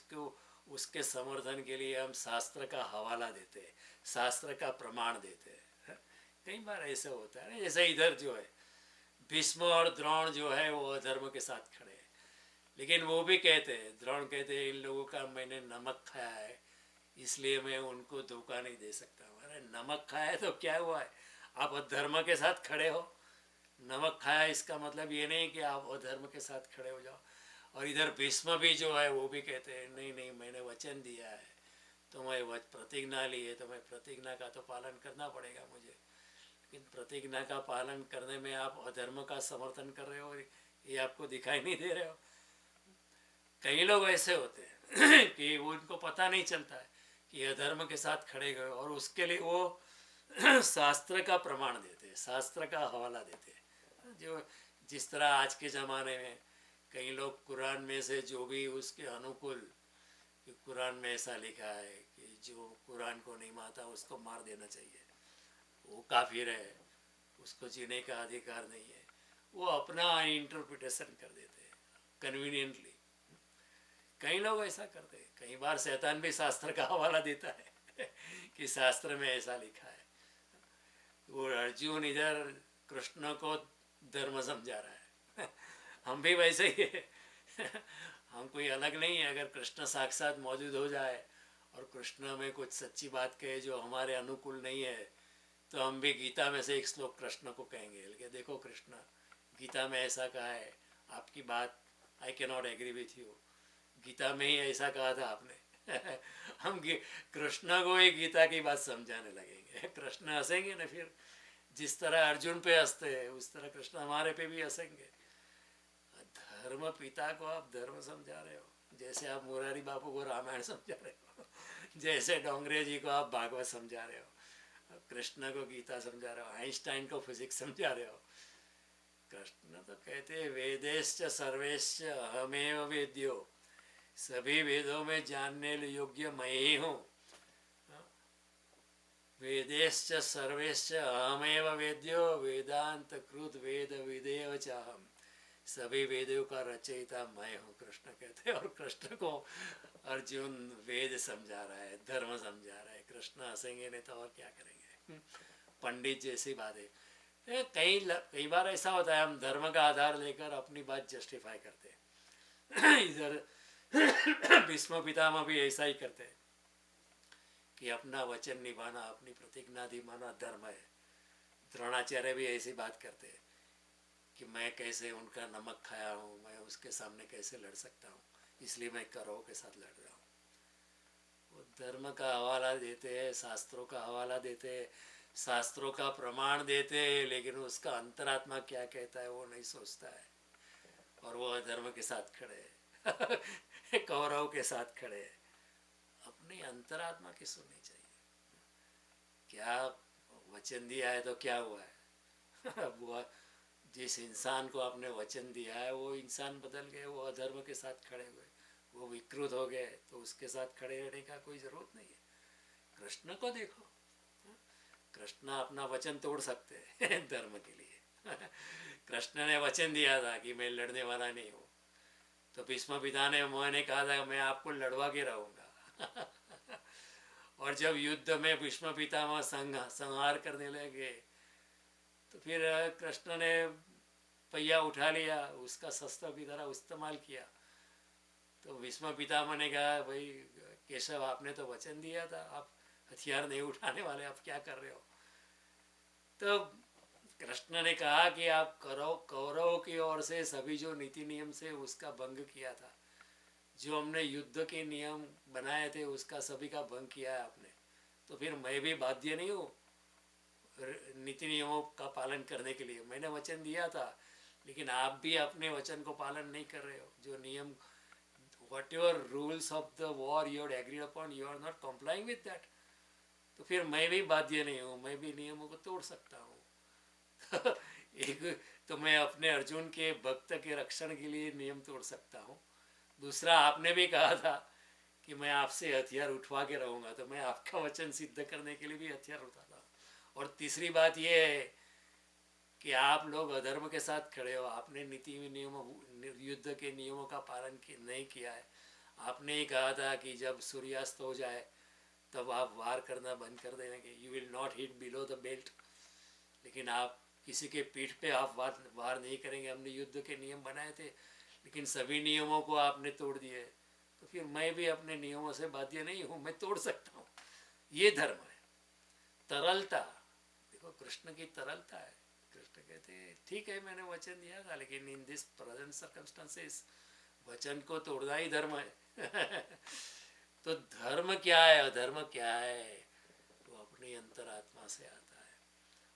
उसके समर्थन के लिए हम शास्त्र का हवाला देते हैं, शास्त्र का प्रमाण देते हैं। कई बार ऐसा होता है ना, जैसे इधर जो है भीष्म और द्रोण जो है वो अधर्म के साथ खड़े हैं, लेकिन वो भी कहते हैं, द्रोण कहते हैं इन लोगों का मैंने नमक खाया है इसलिए मैं उनको धोखा नहीं दे सकता। अरे नमक खाया है तो क्या हुआ है, आप अधर्म के साथ खड़े हो। नमक खाया इसका मतलब ये नहीं कि आप अधर्म के साथ खड़े हो जाओ। और इधर भीष्म भी जो है वो भी कहते हैं नहीं नहीं मैंने वचन दिया है, तो मैं प्रतिज्ञा ली है, तो मैं प्रतिज्ञा का तो पालन करना पड़ेगा मुझे। लेकिन प्रतिज्ञा का पालन करने में आप अधर्म का समर्थन कर रहे हो, ये आपको दिखाई नहीं दे रहे हो। कई लोग ऐसे होते हैं कि उनको पता नहीं चलता है कि अधर्म के साथ खड़े गए, और उसके लिए वो शास्त्र का प्रमाण देते हैं, शास्त्र का हवाला देते हैं। जो जिस तरह आज के ज़माने में कई लोग कुरान में से जो भी उसके अनुकूल, कि कुरान में ऐसा लिखा है कि जो कुरान को नहीं मानता उसको मार देना चाहिए, वो काफिर है, उसको जीने का अधिकार नहीं है, वो अपना इंटरप्रिटेशन कर देते हैं कन्वीनियंटली। कई लोग ऐसा करते हैं। कई बार शैतान भी शास्त्र का हवाला देता है कि शास्त्र में ऐसा लिखा है। वो अर्जुन इधर कृष्ण को धर्म समझा रहा है हम भी वैसे ही है हम कोई अलग नहीं है। अगर कृष्ण साक्षात मौजूद हो जाए और कृष्ण में कुछ सच्ची बात कहे जो हमारे अनुकूल नहीं है, तो हम भी गीता में से एक श्लोक कृष्ण को कहेंगे कि देखो कृष्ण, गीता में ऐसा कहा है, आपकी बात I can not agree with you, Gita में ही ऐसा कहा था आपने हम कृष्ण को ही गीता की बात समझाने लगेंगे। कृष्ण हंसेंगे ना, फिर जिस तरह अर्जुन पे हंसते हैं उस तरह कृष्ण हमारे पे भी हंसेंगे। धर्म पिता को आप धर्म समझा रहे हो, जैसे आप मुरारी बापू को रामायण समझा रहे हो, जैसे डोंगरे जी को आप भागवत समझा रहे हो, कृष्ण को गीता समझा रहे हो, आइंस्टाइन को फिजिक्स समझा रहे हो। कृष्ण तो कहते हैं वेदेश्च सर्वेश्च अहमेव वेद्यो, सभी वेदों में जानने योग्य मैं ही हूँ। वेदेश्च सर्वेश्च अहमेव वेद्यो वेदांत कृत वेद विदेव चाहम। सभी वेदों का रचयिता मैं हूँ, कृष्ण कहते हैं। और कृष्ण को अर्जुन वेद समझा रहा है, धर्म समझा रहा है। कृष्ण हंसेंगे नहीं तो और क्या करेंगे। पंडित जैसी बात है। कई बार ऐसा होता है, हम धर्म का आधार लेकर अपनी बात जस्टिफाई करते हैं। इधर भीष्म पितामह भी ऐसा ही करते हैं कि अपना वचन निभाना, अपनी प्रतिज्ञा निभाना धर्म है। द्रोणाचार्य भी ऐसी बात करते हैं कि मैं कैसे उनका नमक खाया हूँ, मैं उसके सामने कैसे लड़ सकता हूँ, इसलिए मैं कौरवों के साथ लड़ रहा हूँ। वो धर्म का हवाला देते हैं, शास्त्रों का हवाला देते हैं, शास्त्रों का प्रमाण देते हैं, लेकिन उसका अंतरात्मा क्या कहता है वो नहीं सोचता है। और वो अधर्म के साथ खड़े हैं, कौरव के साथ खड़े हैं। अपनी अंतरात्मा की सुननी चाहिए। क्या वचन दिया है तो क्या हुआ है। अब वो जिस इंसान को आपने वचन दिया है वो इंसान बदल गए, वो अधर्म के साथ खड़े हुए, वो विकृत हो गए, तो उसके साथ खड़े रहने का कोई ज़रूरत नहीं है। कृष्ण को देखो, कृष्ण अपना वचन तोड़ सकते हैं धर्म के लिए। कृष्ण ने वचन दिया था कि मैं लड़ने वाला नहीं हूँ, तो भीष्म पिता ने मैंने कहा था मैं आपको लड़वा के रहूँगा। और जब युद्ध में भीष्म पितामह संहार करने लगे, तो फिर कृष्ण ने पहिया उठा लिया, उसका शस्त्र की तरह इस्तेमाल किया। तो भीष्म पितामह ने कहा भाई केशव, आपने तो वचन दिया था, आप हथियार नहीं उठाने वाले, आप क्या कर रहे हो। तो कृष्ण ने कहा कि आप कौरव की ओर से सभी जो नीति नियम से उसका भंग किया था, जो हमने युद्ध के नियम बनाए थे उसका सभी का भंग किया है आपने, तो फिर मैं भी बाध्य नहीं हूँ नीति नियमों का पालन करने के लिए। मैंने वचन दिया था, लेकिन आप भी अपने वचन को पालन नहीं कर रहे हो। जो नियम, whatever rules of the war you had agreed upon, you are not complying with that, तो फिर मैं भी बाध्य नहीं हूँ, मैं भी नियमों को तोड़ सकता हूँ। एक तो मैं अपने अर्जुन के भक्त के रक्षण के लिए नियम तोड़ सकता हूँ। दूसरा, आपने भी कहा था कि मैं आपसे हथियार उठवा के रहूँगा, तो मैं आपका वचन सिद्ध करने के लिए भी हथियार उठाता हूँ। और तीसरी बात यह है कि आप लोग अधर्म के साथ खड़े हो, आपने नीति नियमों, युद्ध के नियमों का पालन नहीं किया है। आपने ही कहा था कि जब सूर्यास्त हो जाए तब आप वार करना बंद कर देंगे, you will not hit below the belt. लेकिन आप किसी के पीठ पे आप वार नहीं करेंगे। हमने युद्ध के नियम बनाए थे, लेकिन सभी नियमों को आपने तोड़ दिए, तो फिर मैं भी अपने नियमों से बाध्य नहीं हूँ, मैं तोड़ सकता हूँ। ये धर्म है, तरलता। देखो कृष्ण की तरलता है। कृष्ण कहते हैं ठीक है मैंने वचन दिया था, लेकिन इन दिस प्रेजेंट सर्कमस्टेंसेस वचन को तोड़ना ही धर्म है। तो धर्म क्या है, अधर्म क्या है, तो अपनी अंतरात्मा से आता है।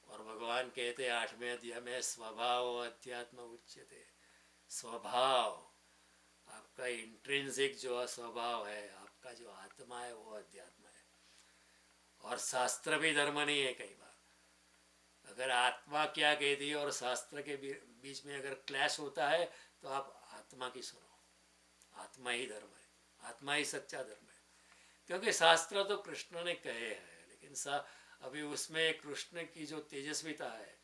और भगवान कहते हैं 8वें अध्याय में, स्वभाव अध्यात्म उच्यते। स्वभाव, आपका इंट्रिंसिक जो स्वभाव है, आपका जो आत्मा है, वो अध्यात्म है। और शास्त्र भी धर्म नहीं है। कई बार अगर आत्मा क्या कहती है और शास्त्र के बीच में अगर क्लैश होता है, तो आप आत्मा की सुनो। आत्मा ही धर्म है, आत्मा ही सच्चा धर्म है। क्योंकि शास्त्र तो कृष्ण ने कहे हैं, लेकिन अभी उसमें कृष्ण की जो तेजस्विता है,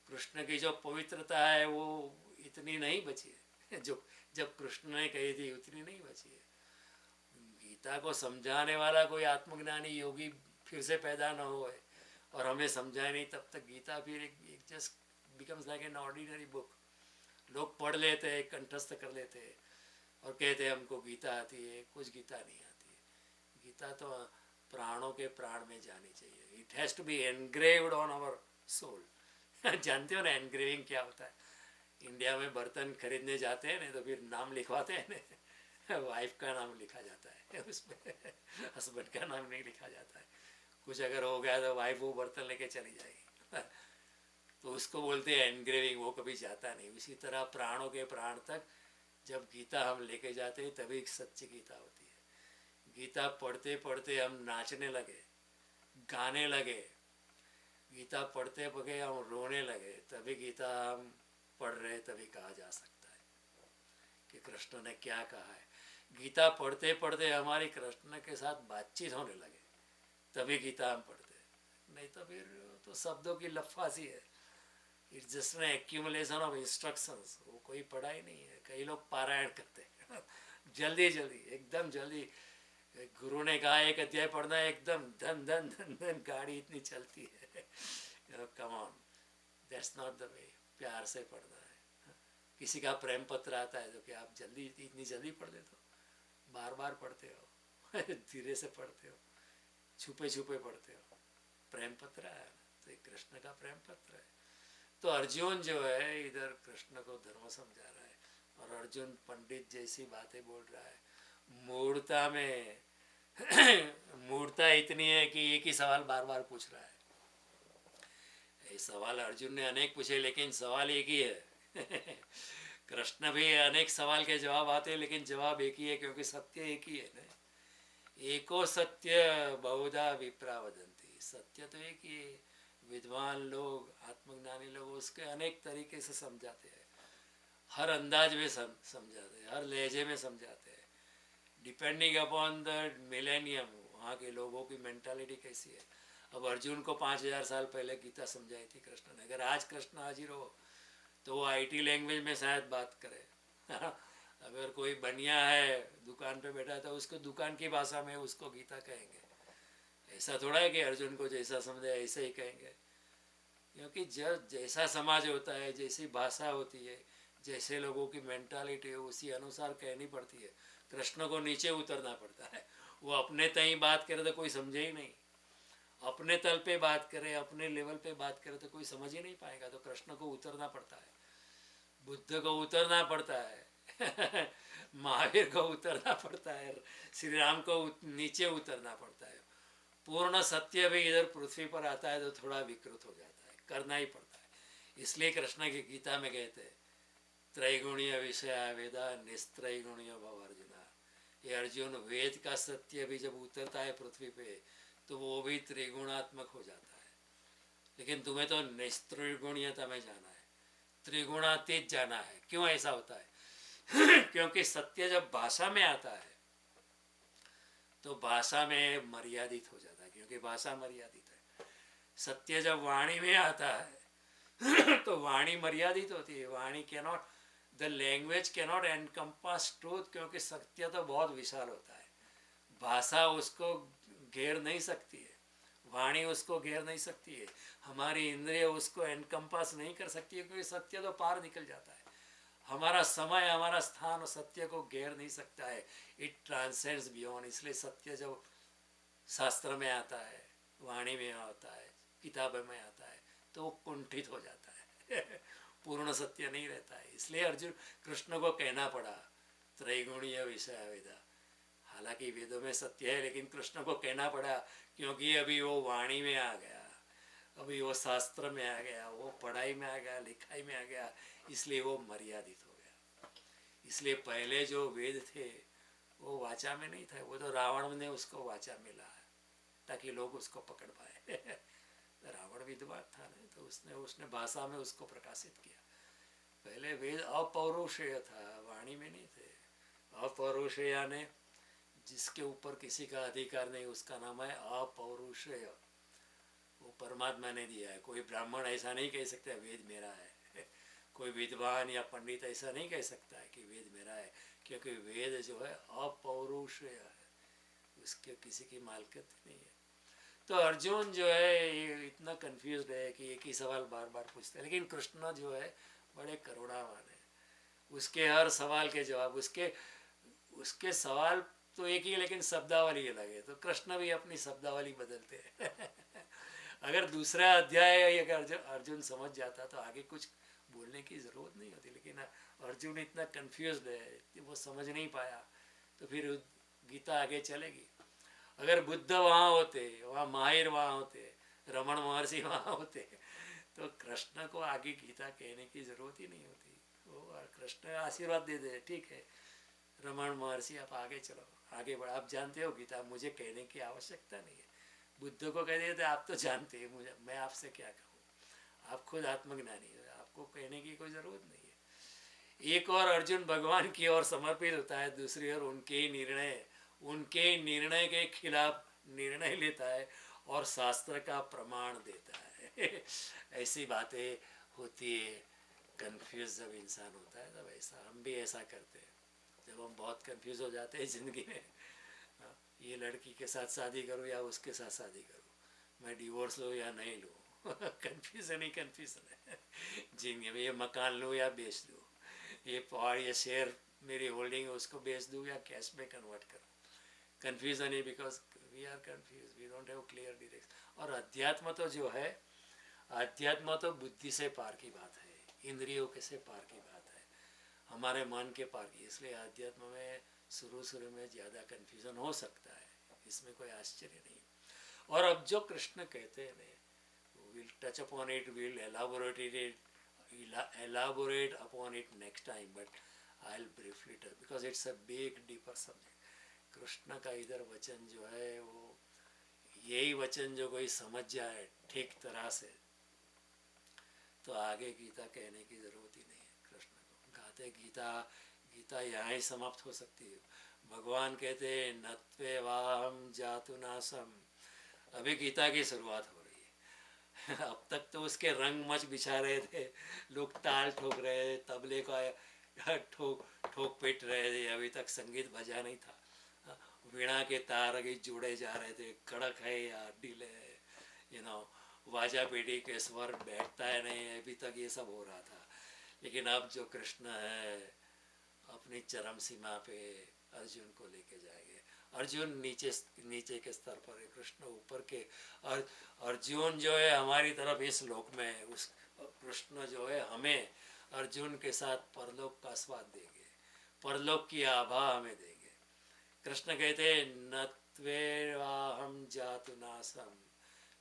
कृष्ण की जो पवित्रता है, वो इतनी नहीं बची है। जो जब कृष्ण ने कही थी उतनी नहीं बची है। गीता को समझाने वाला कोई आत्मज्ञानी योगी फिर से पैदा न हो और हमें समझाए नहीं, तब तक गीता फिर एक just becomes like an ordinary book. लोग पढ़ लेते हैं, कंठस्थ कर लेते हैं और कहते हैं हमको गीता आती है। कुछ गीता नहीं आती है। गीता तो प्राणों के प्राण में जानी चाहिए। It has to be engraved on our soul. जानते हो ना एनग्रेविंग क्या होता है? इंडिया में बर्तन खरीदने जाते हैं ना, तो फिर नाम लिखवाते हैं ना, वाइफ का नाम लिखा जाता है उसमें, हस्बैंड का नाम नहीं लिखा जाता है। कुछ अगर हो गया तो वाइफ वो बर्तन लेके चली जाएगी, तो उसको बोलते हैं एनग्रेविंग, वो कभी जाता नहीं। इसी तरह प्राणों के प्राण तक जब गीता हम लेके जाते हैं तभी सच्ची गीता होती है। गीता पढ़ते पढ़ते हम नाचने लगे, गाने लगे, गीता पढ़ते पढ़ते हम रोने लगे, तभी गीता हम पढ़ रहे, तभी कहा जा सकता है कि कृष्ण ने क्या कहा है। गीता पढ़ते पढ़ते हमारी कृष्ण के साथ बातचीत होने लगे, तभी गीता हम पढ़ते हैं। नहीं तो फिर तो शब्दों की लफाजी है। It's just an accumulation of instructions, वो कोई पढ़ाई नहीं है। कई लोग पारायण करते हैं जल्दी जल्दी, एकदम जल्दी। गुरु ने कहा एक अध्याय पढ़ना है, एकदम धन धन धन धन गाड़ी इतनी चलती है। Come on, that's not the way. प्यार से पढ़ना है। किसी का प्रेम पत्र आता है तो क्या आप जल्दी इतनी जल्दी पढ़ लेते हो? बार बार पढ़ते हो धीरे से पढ़ते हो, छुपे छुपे पढ़ते हो। प्रेम पत्र है तो ये कृष्ण का प्रेम पत्र है। तो अर्जुन जो है इधर कृष्ण को धर्म समझा रहा है, और अर्जुन पंडित जैसी बातें बोल रहा है। मूर्ता में मूर्ता इतनी है कि एक ही सवाल बार बार पूछ रहा है। ये सवाल अर्जुन ने अनेक पूछे, लेकिन सवाल एक ही है कृष्ण भी अनेक सवाल के जवाब आते हैं, लेकिन जवाब एक ही है, क्योंकि सत्य एक ही है ना। एको सत्य बहुधा विप्रा वदंती, सत्य तो एक ही है। विद्वान लोग, आत्मज्ञानी लोग उसके अनेक तरीके से समझाते हैं, हर अंदाज में समझाते हैं, हर लहजे में समझाते हैं, डिपेंडिंग अपॉन द मिलेनियम, वहाँ के लोगों की मेंटालिटी कैसी है। अब अर्जुन को 5000 साल पहले गीता समझाई थी कृष्ण ने। अगर आज कृष्ण हाजिर हो तो वो IT लैंग्वेज में शायद बात करे अगर कोई बनिया है दुकान पे बैठा तो उसको दुकान की भाषा में उसको गीता कहेंगे। ऐसा थोड़ा है कि अर्जुन को जैसा समझे ऐसे ही कहेंगे, क्योंकि जब जैसा समाज होता है, जैसी भाषा होती है, जैसे लोगों की मेंटालिटी है, उसी अनुसार कहनी पड़ती है। कृष्ण को नीचे उतरना पड़ता है। वो अपने तय बात करे तो कोई समझे ही नहीं, अपने तल पे बात करे, अपने लेवल पे बात करे तो कोई समझ ही नहीं पाएगा। तो कृष्ण को उतरना पड़ता है, बुद्ध को उतरना पड़ता है महावीर को उतरना पड़ता है, श्री राम को नीचे उतरना पड़ता है। पूर्ण सत्य भी इधर पृथ्वी पर आता है तो थोड़ा विकृत हो जाता है, करना ही पड़ता है। इसलिए कृष्ण की गीता में कहते हैं त्रैगुणीय विषय वेदा निस्त्रैगुणीय भव अर्जुना। ये अर्जुन, वेद का सत्य भी जब उतरता है पृथ्वी पे तो वो भी त्रिगुणात्मक हो जाता है। लेकिन तुम्हें तो निस्त्रिगुणीयता में जाना है, त्रिगुणातीत जाना है। क्यों ऐसा होता है क्योंकि सत्य जब भाषा में आता है तो भाषा में मर्यादित हो जाता है, क्योंकि भाषा मर्यादित है। सत्य जब वाणी में आता है तो वाणी मर्यादित होती है। वाणी cannot, the language cannot encompass truth, क्योंकि सत्य तो बहुत विशाल होता है। भाषा उसको घेर नहीं सकती है, वाणी उसको घेर नहीं सकती है, हमारी इंद्रिय उसको एनकम्पास नहीं कर सकती है, क्योंकि सत्य तो पार निकल जाता है। हमारा समय, हमारा स्थान सत्य को घेर नहीं सकता है। It transcends beyond. इसलिए सत्य जब शास्त्र में आता है, वाणी में आता है, किताब में आता है तो वो कुंठित हो जाता है पूर्ण सत्य नहीं रहता है। इसलिए अर्जुन कृष्ण को कहना पड़ा त्रैगुणीय विषय वेदा। हालांकि वेदों में सत्य है, लेकिन कृष्ण को कहना पड़ा क्योंकि अभी वो वाणी में आ गया, अभी वो शास्त्र में आ गया, वो पढ़ाई में आ गया, लिखाई में आ गया, इसलिए वो मर्यादित हो गया। इसलिए पहले जो वेद थे वो वाचा में नहीं था, वो तो रावण ने उसको वाचा में लाया ताकि लोग उसको पकड़ पाए रावण विद्वान था ना, तो उसने भाषा में उसको प्रकाशित किया। पहले वेद अपौरुषेय था, वाणी में नहीं थे। अपौरुषेय ने जिसके ऊपर किसी का अधिकार नहीं, उसका नाम है अपौरुषेय। वो परमात्मा ने दिया है। कोई ब्राह्मण ऐसा नहीं कह सकता वेद मेरा है कोई विद्वान या पंडित ऐसा नहीं कह सकता है कि वेद मेरा है, क्योंकि वेद जो है अपौरुषेय है, उसके किसी की मालकियत नहीं है। तो अर्जुन जो है ये इतना कंफ्यूज है कि एक ही सवाल बार बार पूछते हैं, लेकिन कृष्ण जो है बड़े करुणावान है। उसके हर सवाल के जवाब, उसके सवाल तो एक ही, लेकिन शब्दावली अलग है। तो कृष्ण भी अपनी शब्दावली बदलते हैं अगर दूसरा अध्याय अगर अर्जुन समझ जाता तो आगे कुछ बोलने की ज़रूरत नहीं होती, लेकिन अर्जुन इतना कंफ्यूज्ड है कि वो समझ नहीं पाया, तो फिर गीता आगे चलेगी। अगर बुद्ध वहाँ होते, वहाँ माहिर वहाँ होते, रमण महर्षि वहाँ होते, तो कृष्ण को आगे गीता कहने की ज़रूरत ही नहीं होती। वो कृष्ण आशीर्वाद दे दे, ठीक है रमण महर्षि आप आगे चलो, आगे बढ़ो, आप जानते हो गीता, मुझे कहने की आवश्यकता नहीं है। बुद्ध को कह देते आप तो जानते हैं, मुझे मैं आपसे क्या कहूँ, आप खुद आत्मज्ञानी हो, आपको कहने की कोई ज़रूरत नहीं है। एक और अर्जुन भगवान की ओर समर्पित होता है, दूसरी ओर उनके निर्णय के खिलाफ निर्णय लेता है और शास्त्र का प्रमाण देता है। ऐसी बातें होती है। कंफ्यूज जब इंसान होता है तब ऐसा, हम भी ऐसा करते हैं जब हम बहुत कंफ्यूज हो जाते हैं ज़िंदगी में। ये लड़की के साथ शादी करूँ या उसके साथ शादी करूँ, मैं डिवोर्स लूँ या नहीं लूँ। कन्फ्यूज़न ही कन्फ्यूज़न है जिंदगी में। ये मकान लूँ या बेच दूँ, ये पहाड़ ये शेयर मेरी होल्डिंग है उसको बेच दूँ या कैश में कन्वर्ट करूँ। कन्फ्यूज़न ही, because we are confuse, we don't have clear direction. और अध्यात्म तो जो है, अध्यात्म तो बुद्धि से पार की बात है, इंद्रियों के से पार की बात है, हमारे मन के पार की। इसलिए अध्यात्म में शुरू में ज़्यादा कन्फ्यूज़न हो सकता है, इसमें कोई आश्चर्य नहीं। और अब जो कृष्ण कहते हैं, will touch upon it, will elaborate upon it next time, but I'll briefly touch because it's a big deeper subject. Krishna का इधर वचन जो है वो यही वचन जो कोई समझ जाए ठीक तरह से तो आगे गीता कहने की ज़रूरत ही नहीं है। कृष्ण को गाते गीता, गीता यहाँ ही समाप्त हो सकती है। भगवान कहते हैं नत्वेवाहम जातु नासम, अभी गीता की शुरुआत हो रही है। अब तक तो उसके रंग मच बिछा रहे थे, लोग ताल ठोक रहे थे, तबले का ठोक ठोक पिट रहे थे, अभी तक संगीत बजा नहीं था। वीणा के तार अभी जुड़े जा रहे थे, कड़क है या ढीले है, वाजा पेटी के स्वर बैठता है नहीं, अभी तक ये सब हो रहा था। लेकिन अब जो कृष्ण है अपनी चरम सीमा पे अर्जुन को लेके जाएंगे। अर्जुन नीचे के स्तर पर है, कृष्ण ऊपर के। और अर्जुन जो है हमारी तरफ इस लोक में, उस कृष्ण जो है हमें अर्जुन के साथ परलोक का स्वाद देंगे, परलोक की आभा हमें देंगे। कृष्ण कहते नत्वेवाहम जातु नासम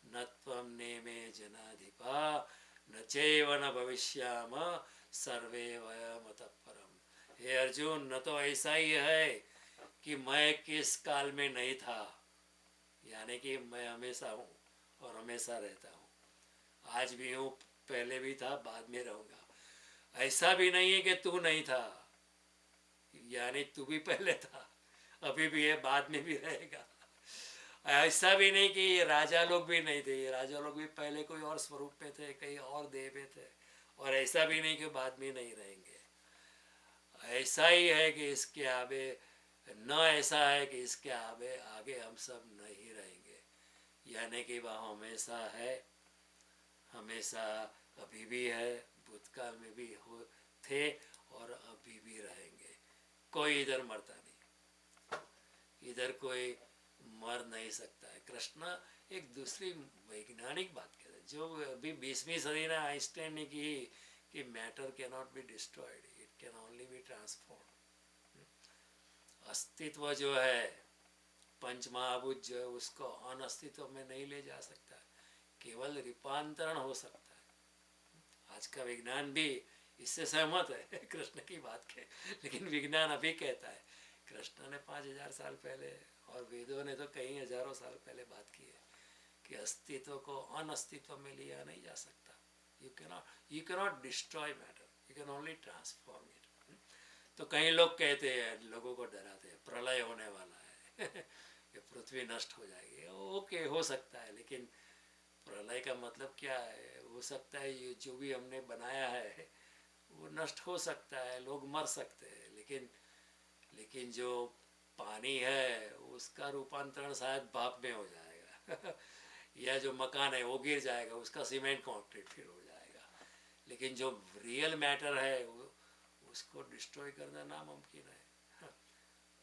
न त्वं नेमे जनाधिपा न चैव न भविष्याम सर्वे वयमतः परम। हे अर्जुन, न तो ऐसा ही है कि मैं किस काल में नहीं था, यानी कि मैं हमेशा हूँ और हमेशा रहता हूँ, आज भी हूँ, पहले भी था, बाद में रहूँगा। ऐसा भी नहीं है कि तू नहीं था, यानी तू भी पहले था, अभी भी है, बाद में भी रहेगा। ऐसा भी नहीं कि ये राजा लोग भी नहीं थे, ये राजा लोग भी पहले कोई और स्वरूप में थे, कहीं और देह में थे। और ऐसा भी नहीं कि बाद में नहीं रहेंगे। ऐसा ही है कि इसके आगे न, ऐसा है कि इसके आगे हम सब नहीं रहेंगे, यानी कि वह हमेशा है, हमेशा अभी भी है, भूतकाल में भी थे और अभी भी रहेंगे। कोई इधर मरता नहीं, इधर कोई मर नहीं सकता है। कृष्ण एक दूसरी वैज्ञानिक बात कहते हैं जो अभी 20वीं सदी ने आइंस्टाइन ने की कि matter can not be destroyed, it can only be transform. अस्तित्व जो है, पंच महाभूत जो है, उसको अनअस्तित्व में नहीं ले जा सकता, केवल रूपांतरण हो सकता है। आज का विज्ञान भी इससे सहमत है कृष्ण की बात के, लेकिन विज्ञान अभी कहता है, कृष्ण ने 5000 साल पहले और वेदों ने तो कई हजारों साल पहले बात की है कि अस्तित्व को अनअस्तित्व में लिया नहीं जा सकता। You cannot destroy matter, you can only transform it. तो कई लोग कहते हैं, लोगों को डराते हैं, प्रलय होने वाला है कि पृथ्वी नष्ट हो जाएगी। ओके, हो सकता है, लेकिन प्रलय का मतलब क्या है? हो सकता है ये जो भी हमने बनाया है वो नष्ट हो सकता है, लोग मर सकते हैं, लेकिन जो पानी है उसका रूपांतरण शायद भाप में हो जाएगा या जो मकान है वो गिर जाएगा, उसका सीमेंट कंक्रीट फिर हो जाएगा। लेकिन जो रियल मैटर है उसको डिस्ट्रॉय करना नामुमकिन है।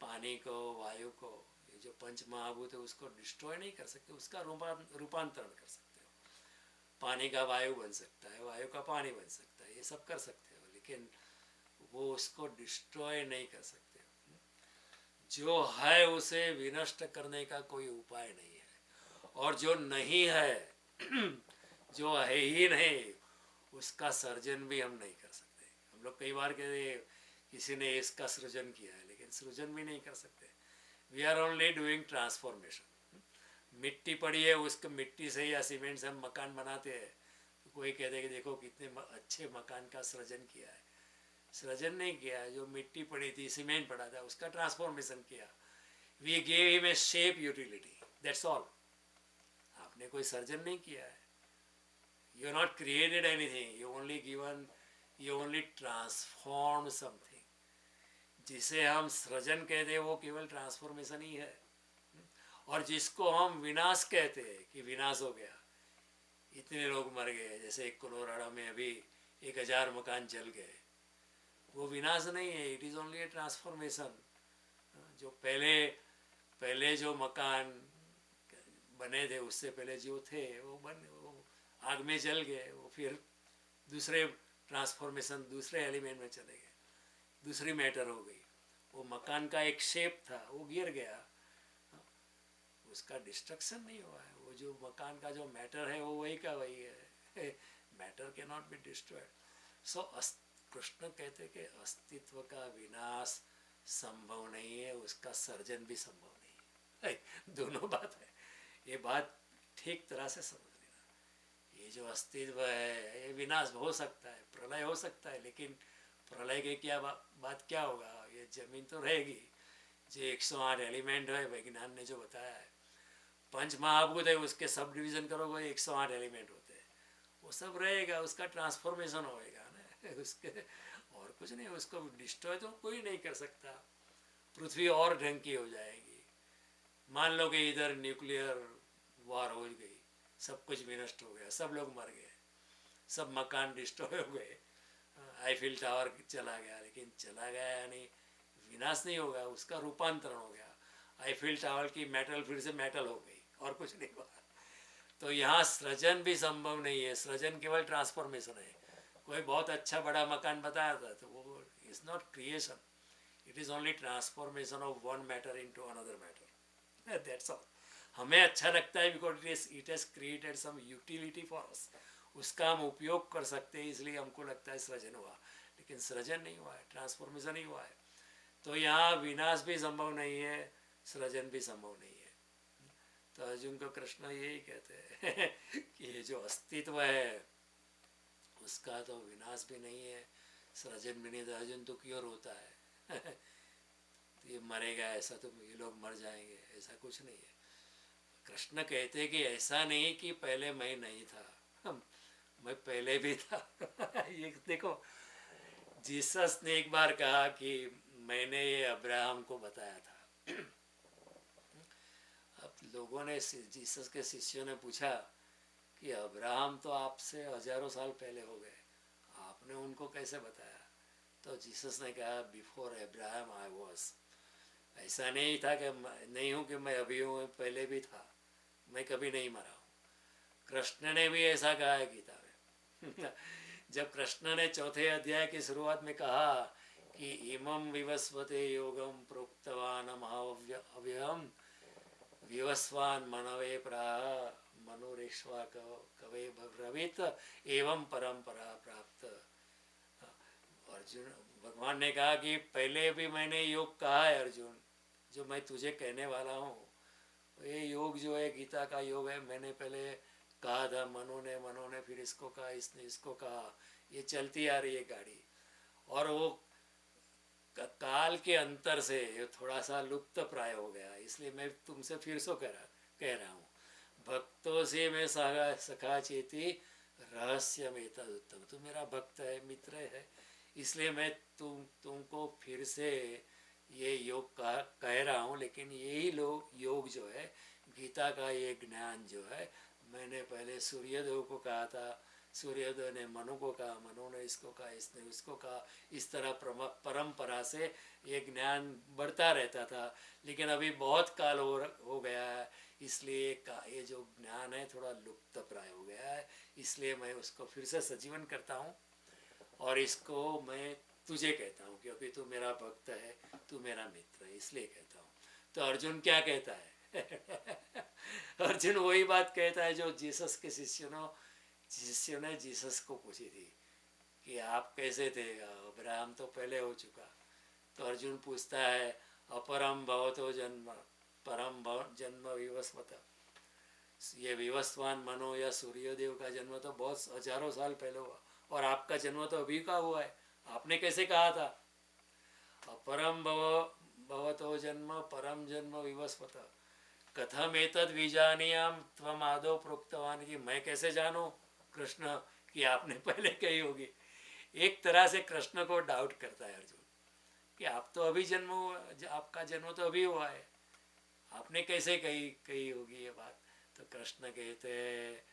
पानी को, वायु को, ये जो पंच महाभूत है उसको डिस्ट्रॉय नहीं कर सकते, उसका रूपांतरण कर सकते हो। पानी का वायु बन सकता है, वायु का पानी बन सकता है, ये सब कर सकते हो, लेकिन वो उसको डिस्ट्रॉय नहीं कर सकते। जो है उसे विनष्ट करने का कोई उपाय नहीं है, और जो नहीं है जो है ही नहीं, उसका सर्जन भी हम नहीं कर सकते। हम लोग कई बार कहते हैं किसी ने इसका सृजन किया है, लेकिन सृजन भी नहीं कर सकते। We are only doing transformation. मिट्टी पड़ी है, उसको मिट्टी से या सीमेंट से हम मकान बनाते हैं, तो कोई कहते हैं कि देखो कितने अच्छे मकान का सृजन किया है। सृजन नहीं किया, जो मिट्टी पड़ी थी, सीमेंट पड़ा था, उसका ट्रांसफॉर्मेशन किया। We gave him a shape utility, that's all. आपने कोई सर्जन नहीं किया है, you are not created anything, you only transform something. जिसे हम सृजन कहते हैं वो केवल ट्रांसफॉर्मेशन ही है। और जिसको हम विनाश कहते हैं कि विनाश हो गया, इतने लोग मर गए, जैसे कोलोराडो में अभी 1000 मकान जल गए, वो विनाश नहीं है, it is only A transformation. जो पहले जो मकान बने थे, उससे पहले जो थे वो आग में जल गए, वो फिर दूसरे ट्रांसफॉर्मेशन, दूसरे एलिमेंट में चले गए, दूसरी मैटर हो गई। वो मकान का एक शेप था, वो गिर गया, उसका डिस्ट्रक्शन नहीं हुआ है। वो जो मकान का जो मैटर है वो वही का वही है। Matter can not be destroyed. So Krishna कहते कि अस्तित्व का विनाश संभव नहीं है, उसका सर्जन भी संभव नहीं है। दोनों बात है, ये बात ठीक तरह से समझ लेना। ये जो अस्तित्व है, ये विनाश हो सकता है, प्रलय हो सकता है, लेकिन प्रलय के क्या बात क्या होगा? ये जमीन तो रहेगी। जो 108 एलिमेंट है, विज्ञान ने जो बताया है, पंच महाभूत है, उसके सब डिवीजन करोगे 108 एलिमेंट होते हैं, वो सब रहेगा, उसका ट्रांसफॉर्मेशन होएगा ना, उसके और कुछ नहीं। उसको डिस्ट्रॉय तो कोई नहीं कर सकता। पृथ्वी और ढंग की हो जाएगी। मान लो कि इधर न्यूक्लियर वार हो गई, सब कुछ विनष्ट हो गया, सब लोग मर गए, सब मकान डिस्ट्रॉय हो गए, आईफिल टावर चला गया, लेकिन चला गया यानी विनाश नहीं होगा, उसका रूपांतरण हो गया। आईफिल टावर की मेटल फिर से मेटल हो गई, और कुछ नहीं हुआ। तो यहाँ सृजन भी संभव नहीं है, सृजन केवल ट्रांसफॉर्मेशन है। कोई बहुत अच्छा बड़ा मकान बताया था, तो वो is not creation, it is only transformation of one matter into another matter, that's all. हमें अच्छा लगता है because it has created some utility for us, उसका हम उपयोग कर सकते हैं, इसलिए हमको लगता है सृजन हुआ, लेकिन सृजन नहीं हुआ है, ट्रांसफॉर्मेशन ही हुआ है। तो यहाँ विनाश भी संभव नहीं है, सृजन भी संभव नहीं है। तो अर्जुन को कृष्ण यही कहते हैं कि ये जो अस्तित्व है उसका तो विनाश भी नहीं है, सृजन भी नहीं। तो अर्जुन तो क्यों रोता है? तो ये मरेगा ऐसा, तो ये लोग मर जाएंगे, ऐसा कुछ नहीं है। कृष्ण कहते कि ऐसा नहीं कि पहले मैं नहीं था, मैं पहले भी था। ये देखो, जीसस ने एक बार कहा कि मैंने ये अब्राहम को बताया था। अब लोगों ने, जीसस के शिष्यों ने पूछा कि अब्राहम तो आपसे हजारों साल पहले हो गए, आपने उनको कैसे बताया? तो जीसस ने कहा बिफोर अब्राहम आई वॉज। ऐसा नहीं था कि नहीं हूँ कि मैं अभी हूँ, पहले भी था, मैं कभी नहीं मरा हूँ। कृष्ण ने भी ऐसा कहा है गीता में। जब कृष्ण ने 4थे अध्याय की शुरुआत में कहा कि इमं विवस्वते योगम प्रोक्तवान अव्ययम विवस्वान मनवे प्राह मनुरेश्वा कवे ब्रवीत एवं परंपरा प्राप्त। अर्जुन, भगवान ने कहा कि पहले भी मैंने योग कहा है अर्जुन, जो मैं तुझे कहने वाला हूँ, ये योग जो है गीता का योग है, मैंने पहले कहा था, मनु ने फिर इसको कहा, इसने इसको कहा, ये चलती आ रही है गाड़ी। और वो काल के अंतर से ये थोड़ा सा लुप्त प्राय हो गया, इसलिए मैं तुमसे फिर से कह रहा हूँ, भक्तों से मैं सखा चेती रहस्य में उत्तम। तू मेरा भक्त है, मित्र है, इसलिए मैं तुमको फिर से ये योग कह रहा हूँ। लेकिन यही योग जो है, गीता का ये ज्ञान जो है, मैंने पहले सूर्यदेव को कहा था, सूर्यदेव ने मनु को कहा, मनु ने इसको कहा, इसने उसको कहा, इस तरह परंपरा से ये ज्ञान बढ़ता रहता था। लेकिन अभी बहुत काल हो गया है, इसलिए ये जो ज्ञान है थोड़ा लुप्त प्राय हो गया है, इसलिए मैं उसको फिर से सजीवन करता हूँ और इसको मैं तुझे कहता हूँ, क्योंकि तू मेरा भक्त है, तू मेरा मित्र है, इसलिए कहता हूँ। तो अर्जुन क्या कहता है? अर्जुन वही बात कहता है जो जीसस के शिष्यों ने जीसस को पूछी थी कि आप कैसे थे, अब्राहम तो पहले हो चुका। तो अर्जुन पूछता है अपरम भवतो जन्म परम जन्म विवस्वत। ये विवस्वान मनो या सूर्यदेव का जन्म तो बहुत हजारों साल पहले हुआ, और आपका जन्म तो अभी का हुआ है, आपने कैसे कहा था? अपरम भवतो जन्म परम जन्म विवस्वत। कथम एतद् विजानीयाम त्वम आदौ प्रोक्तवान, कि मैं कैसे जानूं कृष्ण कि आपने पहले कही होगी। एक तरह से कृष्ण को डाउट करता है अर्जुन कि आप तो अभी जन्म हुआ, आपका जन्म तो अभी हुआ है, आपने कैसे कही कही होगी ये बात। तो कृष्ण कहते हैं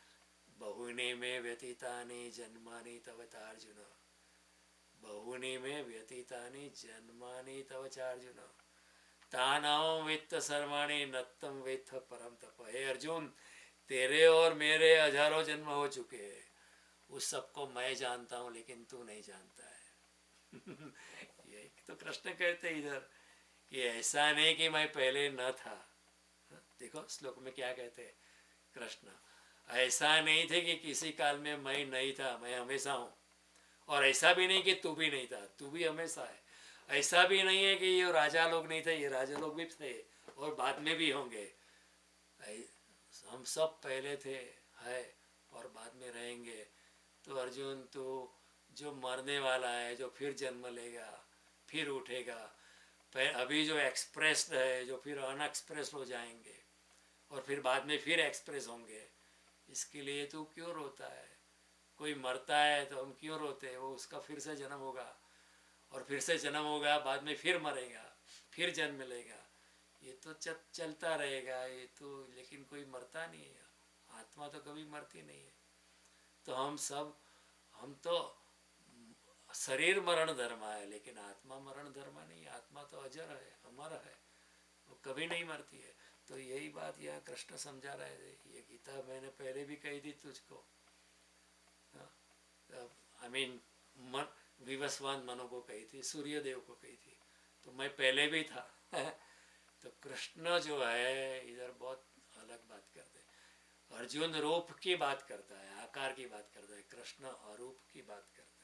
बहुनी में व्यतीतानि जन्मानि तव चार्जुन, बहुनी में व्यतीतानि जन्मानि तव चार्जुन, तानाम वित्त सर्वाणी नत्तम वेत्थ परम तप। हे अर्जुन, तेरे और मेरे हजारों जन्म हो चुके हैं, उस सबको मैं जानता हूँ लेकिन तू नहीं जानता है। ये तो कृष्ण कहते इधर कि ऐसा नहीं कि मैं पहले न था। देखो श्लोक में क्या कहते हैं कृष्ण, ऐसा नहीं थे कि किसी काल में मैं नहीं था, मैं हमेशा हूँ। और ऐसा भी नहीं कि तू भी नहीं था, तू भी हमेशा है। ऐसा भी नहीं है कि ये राजा लोग नहीं थे, ये राजा लोग भी थे और बाद में भी होंगे। हम सब पहले थे, है और बाद में रहेंगे। तो अर्जुन, तो जो मरने वाला है, जो फिर जन्म लेगा, फिर उठेगा, अभी जो एक्सप्रेस्ड है, जो फिर अनएक्सप्रेस्ड हो जाएंगे और फिर बाद में फिर एक्सप्रेस होंगे, इसके लिए तू क्यों रोता है? कोई मरता है तो हम क्यों रोते हैं? वो उसका फिर से जन्म होगा और फिर से जन्म होगा, बाद में फिर मरेगा, फिर जन्म लेगा, ये तो चलता रहेगा ये तो। लेकिन कोई मरता नहीं है, आत्मा तो कभी मरती नहीं है। तो हम तो शरीर मरण धर्म है, लेकिन आत्मा मरण धर्म नहीं है। आत्मा तो अजर है, अमर है, वो कभी नहीं मरती है। तो यही बात यहाँ कृष्ण समझा रहे थे। ये गीता मैंने पहले भी कही थी तुझको, आई मीन मन विवस्वान मनो को कही थी, सूर्यदेव को कही थी, तो मैं पहले भी था। तो कृष्ण जो है इधर बहुत अलग बात करते हैं। अर्जुन रूप की बात करता है, आकार की बात करता है, कृष्ण अरूप की बात करते हैं।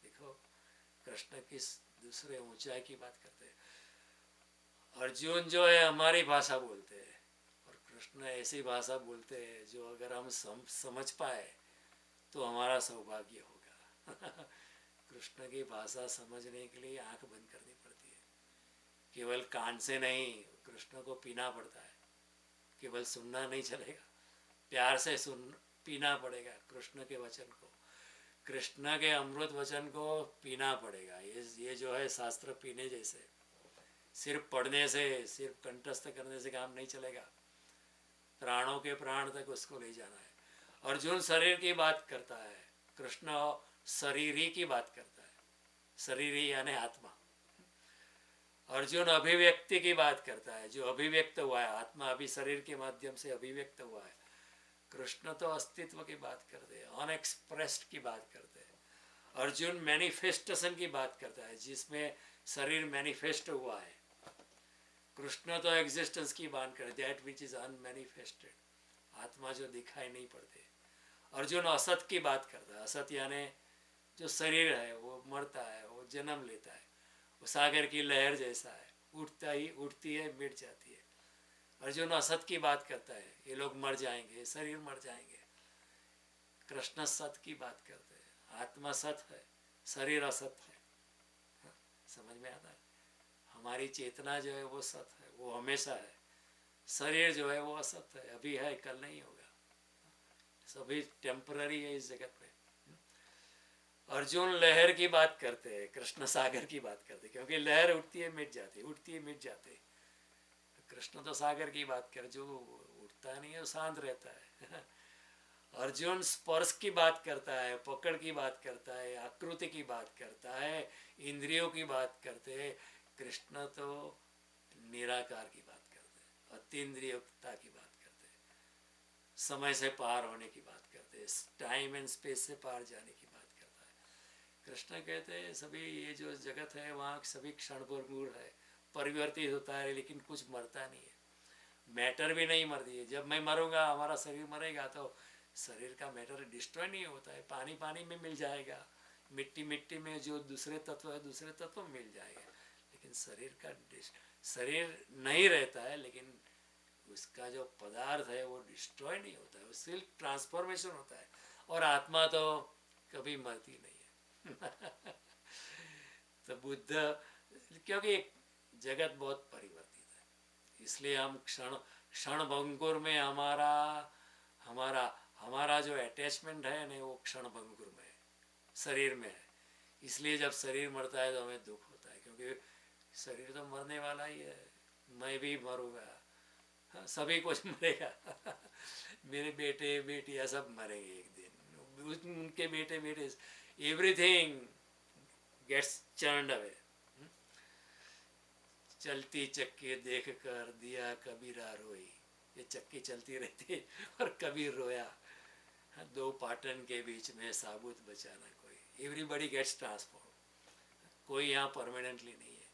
देखो कृष्ण किस दूसरे ऊंचाई की बात करते हैं। अर्जुन जो है हमारी भाषा बोलते हैं और कृष्ण ऐसी भाषा बोलते हैं जो अगर हम समझ पाए तो हमारा सौभाग्य होगा। कृष्ण की भाषा समझने के लिए आंख बंद करनी पड़ती है, केवल कान से नहीं, कृष्ण को पीना पड़ता है। केवल सुनना नहीं चलेगा, प्यार से पीना पड़ेगा कृष्ण के वचन को, कृष्ण के अमृत वचन को पीना पड़ेगा। ये जो है शास्त्र पीने जैसे, सिर्फ पढ़ने से, सिर्फ कंठस्थ करने से काम नहीं चलेगा, प्राणों के प्राण तक उसको ले जाना है। अर्जुन शरीर की बात करता है, कृष्ण शरीरी की बात करता है, शरीरी यानी आत्मा। अर्जुन अभिव्यक्ति की बात करता है, जो अभिव्यक्त हुआ है, आत्मा अभी शरीर के माध्यम से अभिव्यक्त हुआ है। कृष्ण तो अस्तित्व की बात करते हैं, अनएक्सप्रेस्ड की बात करते हैं। अर्जुन मैनिफेस्टेशन की बात करता है, जिसमें शरीर मैनिफेस्ट हुआ है। कृष्ण तो एग्जिस्टेंस की बात करते, दैट विच इज अनमैनिफेस्टेड, आत्मा जो दिखाई नहीं पड़ते। अर्जुन असत की बात करता है, असत यानी जो शरीर है वो मरता है, वो जन्म लेता है, वो सागर की लहर जैसा है, उठती है, मिट जाती है। अर्जुन असत की बात करता है, ये लोग मर जाएंगे, शरीर मर जाएंगे। कृष्ण सत की बात करते हैं, आत्मा सत है, शरीर असत है। हाँ, समझ में आता है? हमारी चेतना जो है वो सत है, वो हमेशा है। शरीर जो है वो असत है, अभी है, कल नहीं होगा, सभी टेम्पररी है इस जगत में। अर्जुन लहर की बात करते हैं, कृष्ण सागर की बात करते हैं, क्योंकि लहर उठती है मिट जाती है, उठती है मिट जाती है। कृष्ण तो सागर की बात कर, जो उठता नहीं है वो शांत रहता है। अर्जुन स्पर्श की बात करता है, पकड़ की बात करता है, आकृति की बात करता है, इंद्रियों की बात करते हैं। कृष्ण तो निराकार की बात करते हैं, अतीन्द्रियता की बात करते हैं, समय से पार होने की बात करते हैं, टाइम एंड स्पेस से पार जाने की बात करता है। कृष्ण कहते हैं सभी ये जो जगत है वहाँ सभी क्षण भंगुर है, परिवर्तित होता है, लेकिन कुछ मरता नहीं है। मैटर भी नहीं मरती है। जब मैं मरूंगा, हमारा शरीर मरेगा, तो शरीर का मैटर डिस्ट्रॉय नहीं होता है, पानी पानी में मिल जाएगा, मिट्टी मिट्टी में जो दूसरे तत्व है दूसरे तत्व में मिल जाएगा। लेकिन शरीर नहीं रहता है, लेकिन उसका जो पदार्थ है वो डिस्ट्रॉय नहीं होता है, वो सिर्फ ट्रांसफॉर्मेशन होता है। और आत्मा तो कभी मरती नहीं है। तो बुद्ध, क्योंकि जगत बहुत परिवर्तित है, इसलिए हम क्षण भंगुर में हमारा हमारा हमारा जो अटैचमेंट है ना वो क्षण भंगुर में है, शरीर में है। इसलिए जब शरीर मरता है तो हमें दुख होता है, क्योंकि शरीर तो मरने वाला ही है। मैं भी मरूंगा, हाँ, सभी कुछ मरेगा। मेरे बेटे बेटियां सब मरेंगे एक दिन, उनके बेटे बेटे, एवरीथिंग गेट्स चर्नड अवे। चलती चक्की देख कर दिया कबीरा रोई, ये चक्की चलती रहती और कबीर रोया। दो पाटन के बीच में साबुत बचा ना कोई। एवरीबडी गेट्स ट्रांसफॉर्म, कोई यहाँ परमानेंटली नहीं है।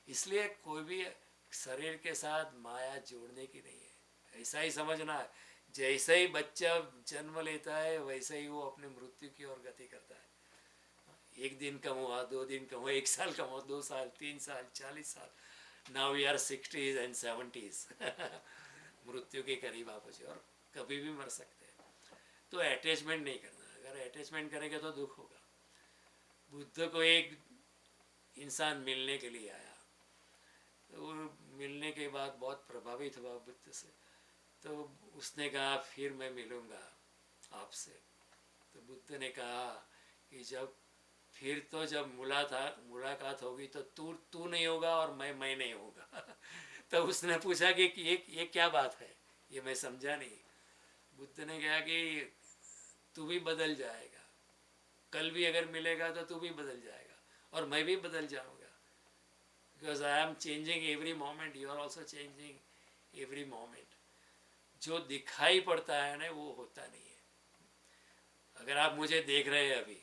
इसलिए कोई भी शरीर के साथ माया जोड़ने की नहीं है, ऐसा ही समझना है। जैसे ही बच्चा जन्म लेता है वैसे ही वो अपने मृत्यु की ओर गति करता है। एक दिन कम हुआ, 2 दिन कम हुआ, 1 साल कम हुआ, 2 साल, 3 साल, 40 साल, now we are 60s and 70s। मृत्यु के करीब आप पहुंचे और कभी भी मर सकते हैं। तो अटैचमेंट नहीं करना, अगर अटैचमेंट करेंगे तो दुख होगा। बुद्ध को एक इंसान मिलने के लिए आया, तो वो मिलने के बाद बहुत प्रभावित हुआ बुद्ध से। तो उसने कहा फिर मैं मिलूँगा आपसे। तो बुद्ध ने कहा कि जब मुलाकात होगी तो तू नहीं होगा और मैं नहीं होगा। तो उसने पूछा कि ये क्या बात है, ये मैं समझा नहीं। बुद्ध ने कहा कि तू भी बदल जाएगा, कल भी अगर मिलेगा तो तू भी बदल जाएगा और मैं भी बदल जाऊंगा, because I am changing every moment, you are also changing every moment. जो दिखाई पड़ता है ना वो होता नहीं है। अगर आप मुझे देख रहे हैं अभी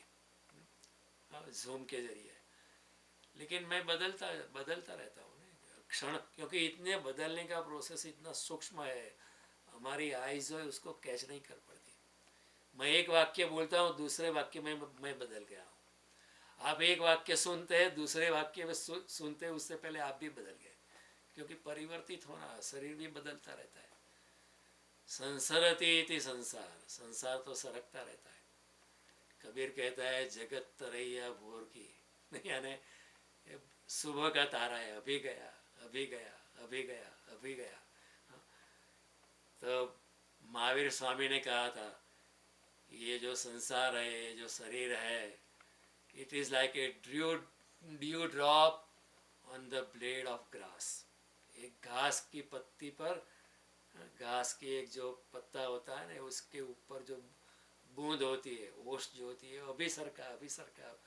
जूम के जरिए, लेकिन मैं बदलता रहता हूँ क्षण, क्योंकि इतने बदलने का प्रोसेस इतना सूक्ष्म है, हमारी आईज जो है उसको कैच नहीं कर पाती। मैं एक वाक्य बोलता हूँ, दूसरे वाक्य में मैं बदल गया हूँ। आप एक वाक्य सुनते हैं, दूसरे वाक्य में सुनते हैं उससे पहले आप भी बदल गए, क्योंकि परिवर्तित होना, शरीर भी बदलता रहता है। संसरति इति संसार, संसार तो सरकता रहता है। कबीर कहता है जगत तरैया भोर की, यानी सुबह का तारा है, अभी गया अभी गया अभी गया अभी गया। तो महावीर स्वामी ने कहा था ये जो संसार है, ये जो शरीर है, it is like a dew drop on the blade of grass. एक घास की पत्ती पर, घास की एक जो पत्ता होता है ना उसके ऊपर जो बूंद होती है, ओस जो होती है, अभी सरका,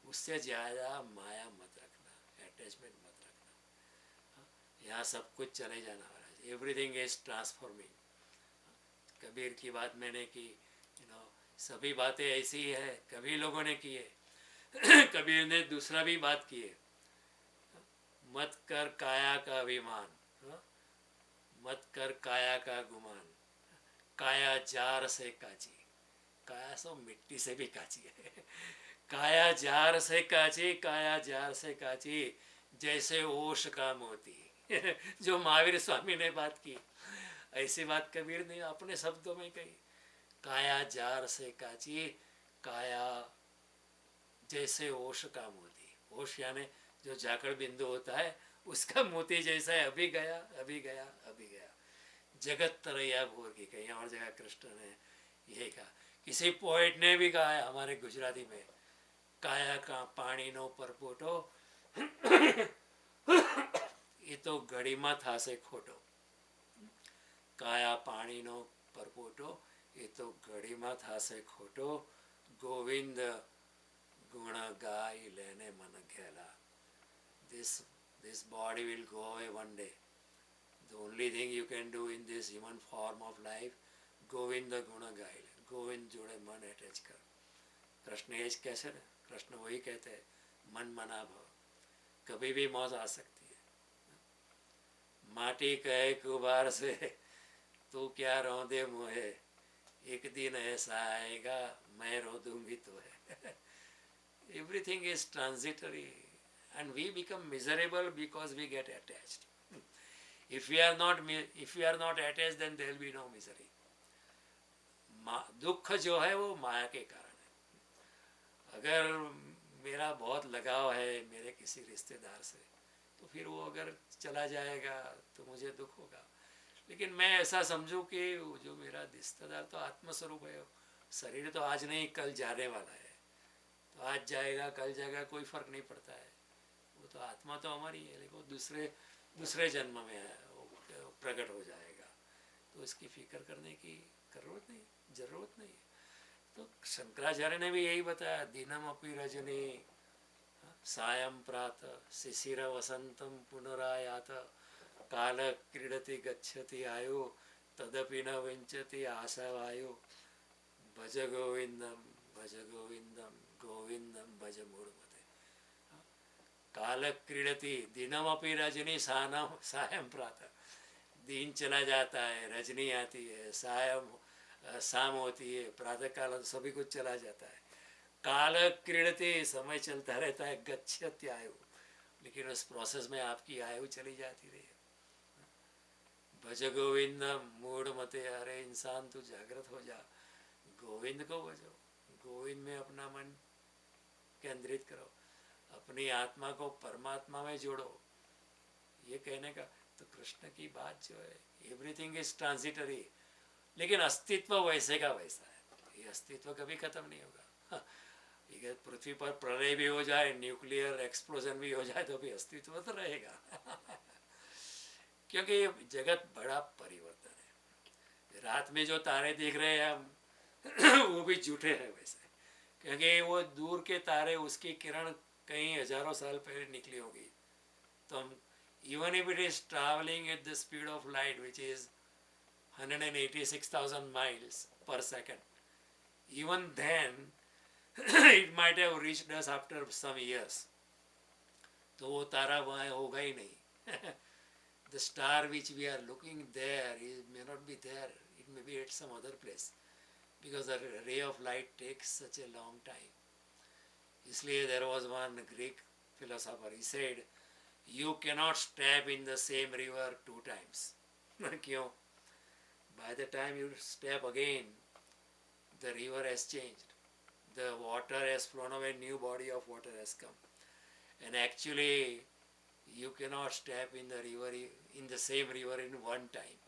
उससे ज़्यादा माया मत रखना, अटैचमेंट मत रखना। यहाँ सब कुछ चले जाना हो रहा है, एवरीथिंग इज ट्रांसफॉर्मिंग। कबीर की बात मैंने की, सभी बातें ऐसी ही है, कभी लोगों ने की है। कबीर ने दूसरा भी बात की है, मत कर काया का अभिमान, मत कर काया का गुमान, काया जार से काची, काया सो मिट्टी से भी काची है। काया जार से काची, काया जार से काची, जैसे ओश का मोती। जो महावीर स्वामी ने बात की, ऐसी बात कबीर ने अपने शब्दों में कही। काया जार से काची, काया जैसे ओश का मोती। ओश यानी जो जाकड़ बिंदु होता है उसका मोती जैसा है, अभी गया अभी गया अभी गया। जगत तरैया भोर की, कहीं और जगह कृष्ण ने यही कहा। किसी पोएट ने भी कहा है हमारे गुजराती में, काया का पानी नो परपोटो, ये तो घड़ी में था से खोटो। काया पानी नो परपोटो, ये तो घड़ी में था से खोटो, गोविंद गुण गाय लेने मन घेला। This body will go away one day. The only thing you can do in this human form of life, Govind गुण गाय, गोविंद जोड़े मन अटैच कर। कृष्ण एज कैसे, कृष्ण वही कहते हैं मन मना भव, कभी भी मौत आ सकती है। माटी कहे कुबार से तू क्या रौंदे मोहे, एक दिन ऐसा आएगा मैं रो दूंगी तो है। Everything is transitory and we become miserable because we get attached. If we are not attached, then there will be no misery. दुख जो है वो माया के कारण है। अगर मेरा बहुत लगाव है मेरे किसी रिश्तेदार से, तो फिर वो अगर चला जाएगा तो मुझे दुख होगा। लेकिन मैं ऐसा समझूं कि वो जो मेरा रिश्तेदार तो आत्मस्वरूप है, शरीर तो आज नहीं कल जाने वाला है, तो आज जाएगा कल जाएगा कोई फर्क नहीं पड़ता है। वो तो आत्मा तो हमारी है, लेकिन वो दूसरे दूसरे जन्म में है, वो प्रकट हो जाएगा, तो इसकी फिक्र करने की जरूरत नहीं। तो शंकराचार्य ने भी यही बताया, दिनम अपि रजनी सायं प्रातः शिशिर वसंतम पुनरायात काल क्रीडति गच्छति आयु तदपि न विंचति आशावायु भज गोविंदम गोविंदम भज मूढ़मते। काल क्रीडति दिनमपि रजनी सायं प्रातः, दिन चला जाता है, रजनी आती है, शाम होती है, प्रातः काल सभी कुछ चला जाता है। काल क्रीडति, समय चलता रहता है, गच्छति आयु, लेकिन उस प्रोसेस में आपकी आयु चली जाती रही। भज गोविंदम मूढ़ मते, अरे इंसान तू जागृत हो जा, गोविंद को भजो, गोविंद में अपना मन केंद्रित करो, अपनी आत्मा को परमात्मा में जोड़ो। ये कहने का तो कृष्ण की बात जो है, एवरीथिंग इज ट्रांजिटरी, लेकिन अस्तित्व वैसे का वैसा है, ये अस्तित्व कभी खत्म नहीं होगा। पृथ्वी पर प्रलय भी हो जाए, न्यूक्लियर एक्सप्लोजन भी हो जाए, तो भी अस्तित्व तो रहेगा। क्योंकि ये जगत बड़ा परिवर्तन है। रात में जो तारे देख रहे हैं हम वो भी झूठे हैं वैसे, क्योंकि वो दूर के तारे, उसकी किरण कई हजारों साल पहले निकली होगी। तो हम even if it is traveling at the speed of light, which is 186,000 miles per second, even then it might have reached us after some years, तो वो तारा वहाँ होगा ही नहीं। The star which we are looking there may not be there, it may be at some other place, because the ray of light takes such a long time. इसलिए there was one Greek philosopher, he said, you cannot step in the same river 2 times. क्यों? By the time you step again, the river has changed, the water has flown away, new body of water has come, and actually you cannot step in the river, in the same river in one time.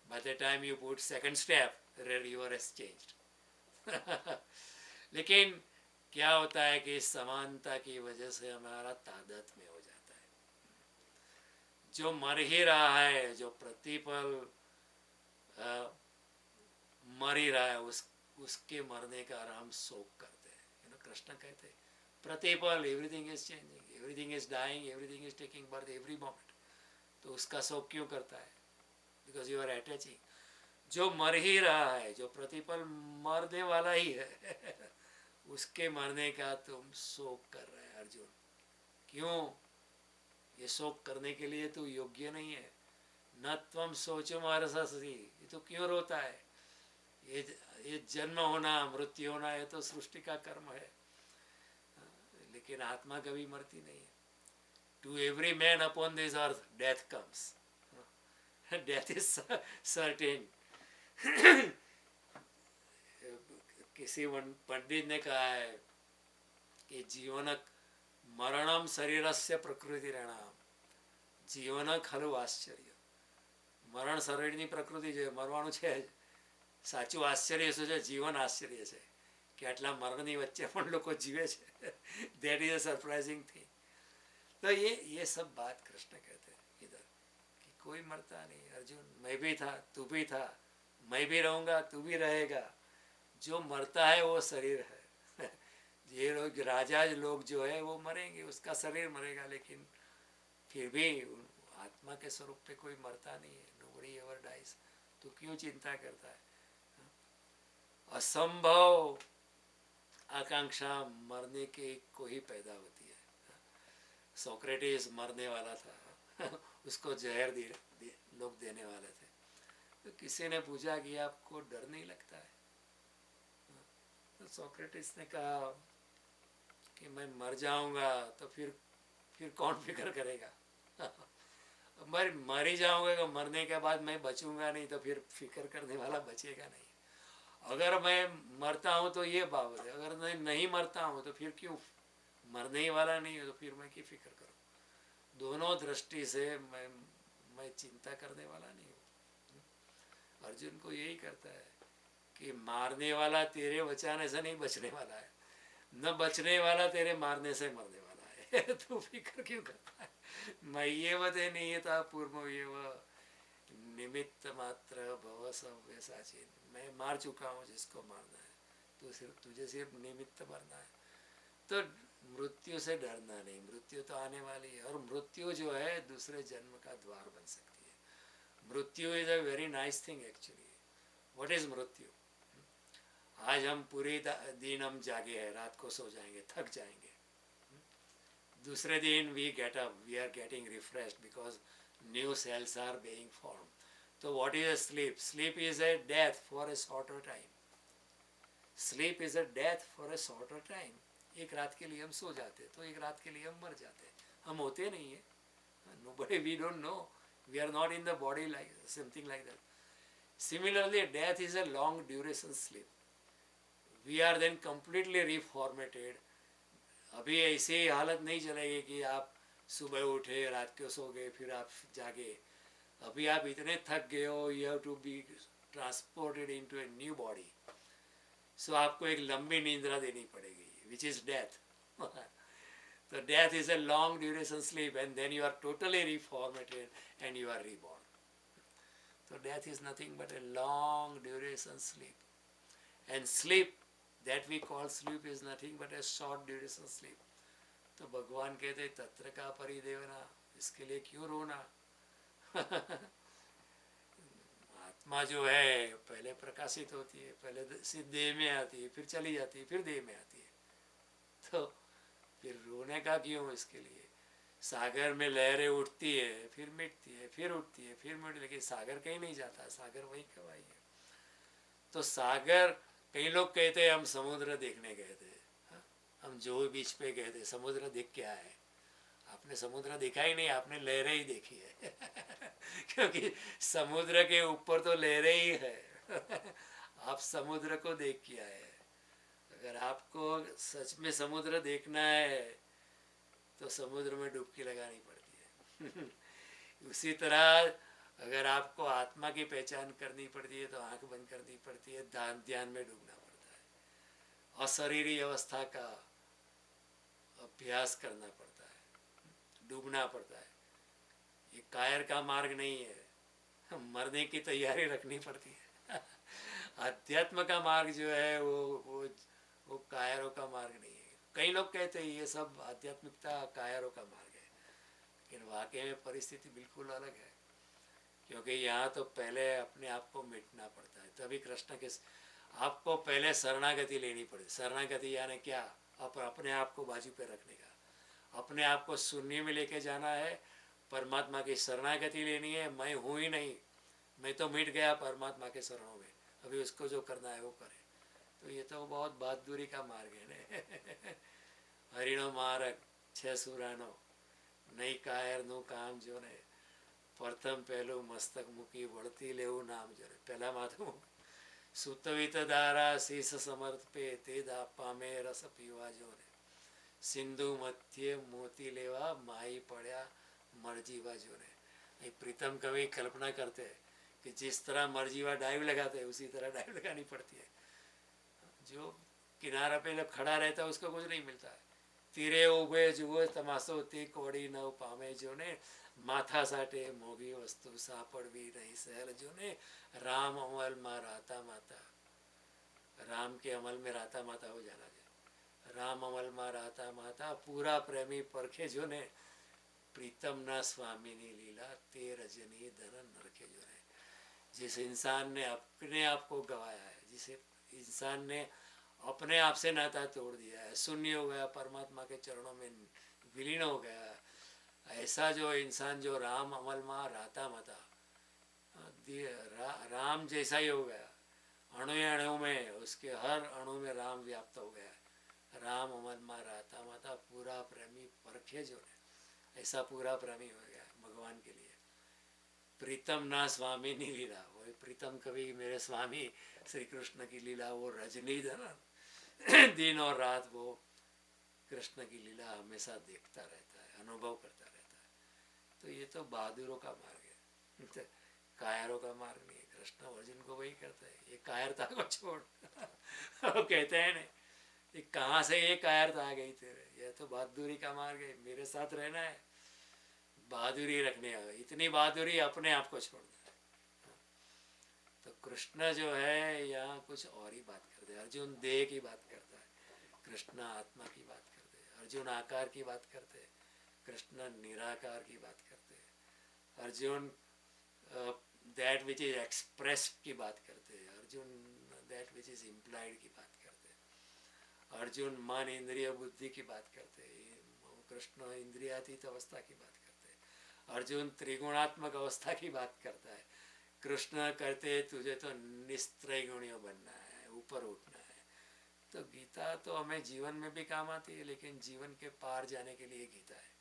By the time you put second step, the river has changed. लेकिन क्या होता है कि समानता की वजह से हमारा तादाद में हो जाता है। जो मर ही रहा है, जो प्रतिपल मर ही रहा है, उसके मरने का हम शोक करते हैं। कृष्ण कहते हैं प्रतिपल everything is changing, everything is dying, everything is taking birth every moment, तो उसका शोक क्यों करता है? Because you are attaching. जो मर ही रहा है, जो प्रतिपल मरने वाला ही है उसके मरने का तुम शोक कर रहे हैं अर्जुन। क्यों? ये शोक करने के लिए तू योग्य नहीं है। न त्वम सोचो मारससी, ये तो क्यों रोता है? ये जन्म होना, मृत्यु होना, ये तो सृष्टि का कर्म है, लेकिन आत्मा कभी मरती नहीं है। To every man upon this earth death comes, death is certain. किसी पंडित ने कहा है कि जीवन मरणम शरीरस्य प्रकृतिरेणाम, जीवन खलु आश्चर्य। મરણ શરીરની પ્રકૃતિ છે, મરવાનું છે જ, સાચું આશ્ચર્ય શું છે? જીવન આશ્ચર્ય છે કે આટલા મરણની વચ્ચે પણ લોકો જીવે છે। That is a surprising thing. तो ये सब बात कृष्ण कहते हैं इधर कि कोई मरता नहीं। अर्जुन, मैं भी था, तू भी था, मैं भी रहूँगा, तू भी रहेगा। जो मरता है वो शरीर है। ये लोग राजा लोग जो है वो मरेंगे, उसका शरीर मरेगा, लेकिन फिर भी आत्मा के स्वरूप पे कोई मरता नहीं है। Nobody ever dies. तो क्यों चिंता करता है? असंभव आकांक्षा मरने की को ही पैदा होती है। सोक्रेटिस मरने वाला था, उसको जहर लोग देने वाले थे। तो किसी ने पूछा कि आपको डर नहीं लगता है? तो सोक्रेटिस ने कहा कि मैं मर जाऊंगा तो फिर कौन फिक्र करेगा? मर ही जाऊंगा, तो मरने के बाद मैं बचूंगा नहीं, तो फिर फिक्र करने वाला बचेगा नहीं। अगर मैं मरता हूँ तो ये बाबत है, अगर मैं नहीं मरता हूँ तो फिर क्यों? मरने ही वाला नहीं है तो फिर मैं की फिक्र करूँ? दोनों दृष्टि से मैं चिंता करने वाला नहीं हूँ। अर्जुन को यही करता है कि मारने वाला तेरे बचाने से नहीं बचने वाला है, न बचने वाला तेरे मारने से मरने वाला है। तू फिक्र क्यों करता है? मय्येव ते नियता पूर्वमेव निमित्त मात्र भव सव्यसाची। मैं मार चुका हूँ जिसको मारना है, तो सिर्फ तुझे सिर्फ निमित्त मरना है। तो मृत्यु से डरना नहीं, मृत्यु तो आने वाली है, और मृत्यु जो है दूसरे जन्म का द्वार बन सकती है। मृत्यु is a very nice thing actually. What is मृत्यु? आज हम पूरी दिन हम जागे हैं, रात को सो जाएंगे, थक जाएंगे, दूसरे दिन we get up, we are getting refreshed because new cells are being form. तो what is a sleep? Sleep is a death for a shorter time. Sleep is a death for a shorter time. एक रात के लिए हम सो जाते, तो एक रात के लिए हम मर जाते, हम होते नहीं है। Nobody, we don't know, we are not in the body, like something like that. Similarly, death is a long duration sleep. We are then completely reformatted. अभी ऐसे ही हालत नहीं चलेगी कि आप सुबह उठे, रात को सो गए, फिर आप जागे। अभी आप इतने थक गए हो, you have to be transported into a new body. So आपको एक लंबी नींद्रा देनी पड़ेगी, which is death. So death is a long duration sleep, and then you are totally reformatted and you are reborn. So death is nothing but a long duration sleep. And sleep that we call sleep is nothing but a short duration sleep. तो भगवान कहते तत्र का परिदेवना, इसके लिए क्यों रोना? आत्मा जो है पहले प्रकाशित होती है, पहले देह में आती है, फिर चली जाती है, फिर देह में आती है। तो फिर रोने का क्यों? इसके लिए सागर में लहरें उठती है, फिर मिटती है, फिर उठती है, फिर मिटती है, लेकिन सागर कहीं नहीं जाता, सागर वहीं का वहीं है। तो सागर, कई लोग कहते हैं हम समुद्र देखने गए थे, हम जो बीच पे गए थे, समुद्र दिख क्या है? आपने समुद्र देखा ही नहीं, आपने लहरें ही देखी है। क्योंकि समुद्र के ऊपर तो लहरें ही है। आप समुद्र को देख क्या है? अगर आपको सच में समुद्र देखना है तो समुद्र में डुबकी लगानी पड़ती है। उसी तरह अगर आपको आत्मा की पहचान करनी पड़ती है तो आंख बंद करनी पड़ती है, ध्यान में डूबना पड़ता है, अशरीरी अवस्था का अभ्यास करना पड़ता है, डूबना पड़ता है। ये कायर का मार्ग नहीं है, मरने की तैयारी रखनी पड़ती है। अध्यात्म का मार्ग जो है वो कायरों का मार्ग नहीं है। कई लोग कहते हैं ये सब आध्यात्मिकता कायरों का मार्ग है, लेकिन वाकई में परिस्थिति बिल्कुल अलग है। क्योंकि यहाँ तो पहले अपने आप को मिटना पड़ता है, तभी कृष्ण के आपको पहले शरणागति लेनी पड़ती। शरणागति यानी क्या? अपने आप को बाजू पे रखने का, अपने आप को शून्य में लेके जाना है, परमात्मा की शरणागति लेनी है। मैं हूँ ही नहीं, मैं तो मिट गया परमात्मा के शरणों में, अभी उसको जो करना है वो करे। तो ये तो बहुत बहादुरी का मार्ग है ने। हरिणो मार्ग 6 सुरानो नहीं कायर नो काम जो ने प्रथम पहलू मस्तक मुकी बढ़ती लेવું नाम जो ने पहला माथું સુતવિત દારા શીશ સમર્થ पे તે दा પામે રસ પીવા જો ને સિંધુ મધ્ય મોતી લેવા માઈ પડ્યા मरजीवा जो ने। प्रीतम कवि कल्पना करते हैं कि जिस तरह मरजीवा डाइव लगाते हैं उसी तरह डाइव लगानी पड़ती है। जो किनारा पे जब खड़ा रहता है उसको कुछ नहीं मिलता है। तीरे उभे जुओ तमाशो ती कोड़ी न पामे जो ने माथा साटे मोगी वस्तु सापड़वी नहीं सहल जो ने राम अमल में राता माता। राम के अमल में राता माता हो जाना चाहिए। राम अमल में राता माता पूरा प्रेमी परखे जो ने प्रीतम ना स्वामी नी लीला ते रजनी धन नरके जो है। जिस इंसान ने अपने आप को गवाया है, जिस इंसान ने अपने आप से नाता तोड़ दिया है, शून्य हो गया, परमात्मा के चरणों में विलीन हो गया, ऐसा जो इंसान जो राम अमल में राता माता राम जैसा ही हो गया, अणु अणु में उसके हर अणु में राम व्याप्त हो गया। राम अमल में राता माता पूरा प्रेमी परखे जो है, ऐसा पूरा प्रेमी हो गया भगवान के लिए। प्रीतम ना स्वामी नी लीला, वो प्रीतम कवि मेरे स्वामी श्री कृष्ण की लीला, वो रजनी धन दिन और रात वो कृष्ण की लीला हमेशा देखता रहता है, अनुभव करता रहता है। तो ये तो बहादुरों का मार्ग है। कायरों का मार्ग नहीं है। कृष्ण अर्जुन को वही करता है, ये कायरता को छोड़। वो कहते हैं ना, ये कहाँ से ये कायरता आ गई तेरे, ये तो बहादुरी का मार्ग है, मेरे साथ रहना है, बहादुरी रखने आ गई। इतनी बहादुरी अपने आप को छोड़ना है। तो कृष्ण जो है यहाँ कुछ और ही बात करते हैं। अर्जुन देह की बात करता है, कृष्ण आत्मा की बात करते हैं। अर्जुन आकार की बात करते हैं, कृष्ण निराकार की बात करते हैं। Arjun that which is express की बात करते हैं, Arjun that which is implied की बात करते हैं। अर्जुन मन इंद्रिय बुद्धि की बात करते हैं, कृष्ण इंद्रियातीत अवस्था की बात करते हैं। अर्जुन त्रिगुणात्मक अवस्था की बात करता है, कृष्ण कहते तुझे तो निस्त्रैगुण्य बनना है, ऊपर उठना है। तो गीता तो हमें जीवन में भी काम आती है, लेकिन जीवन के पार जाने के लिए गीता है।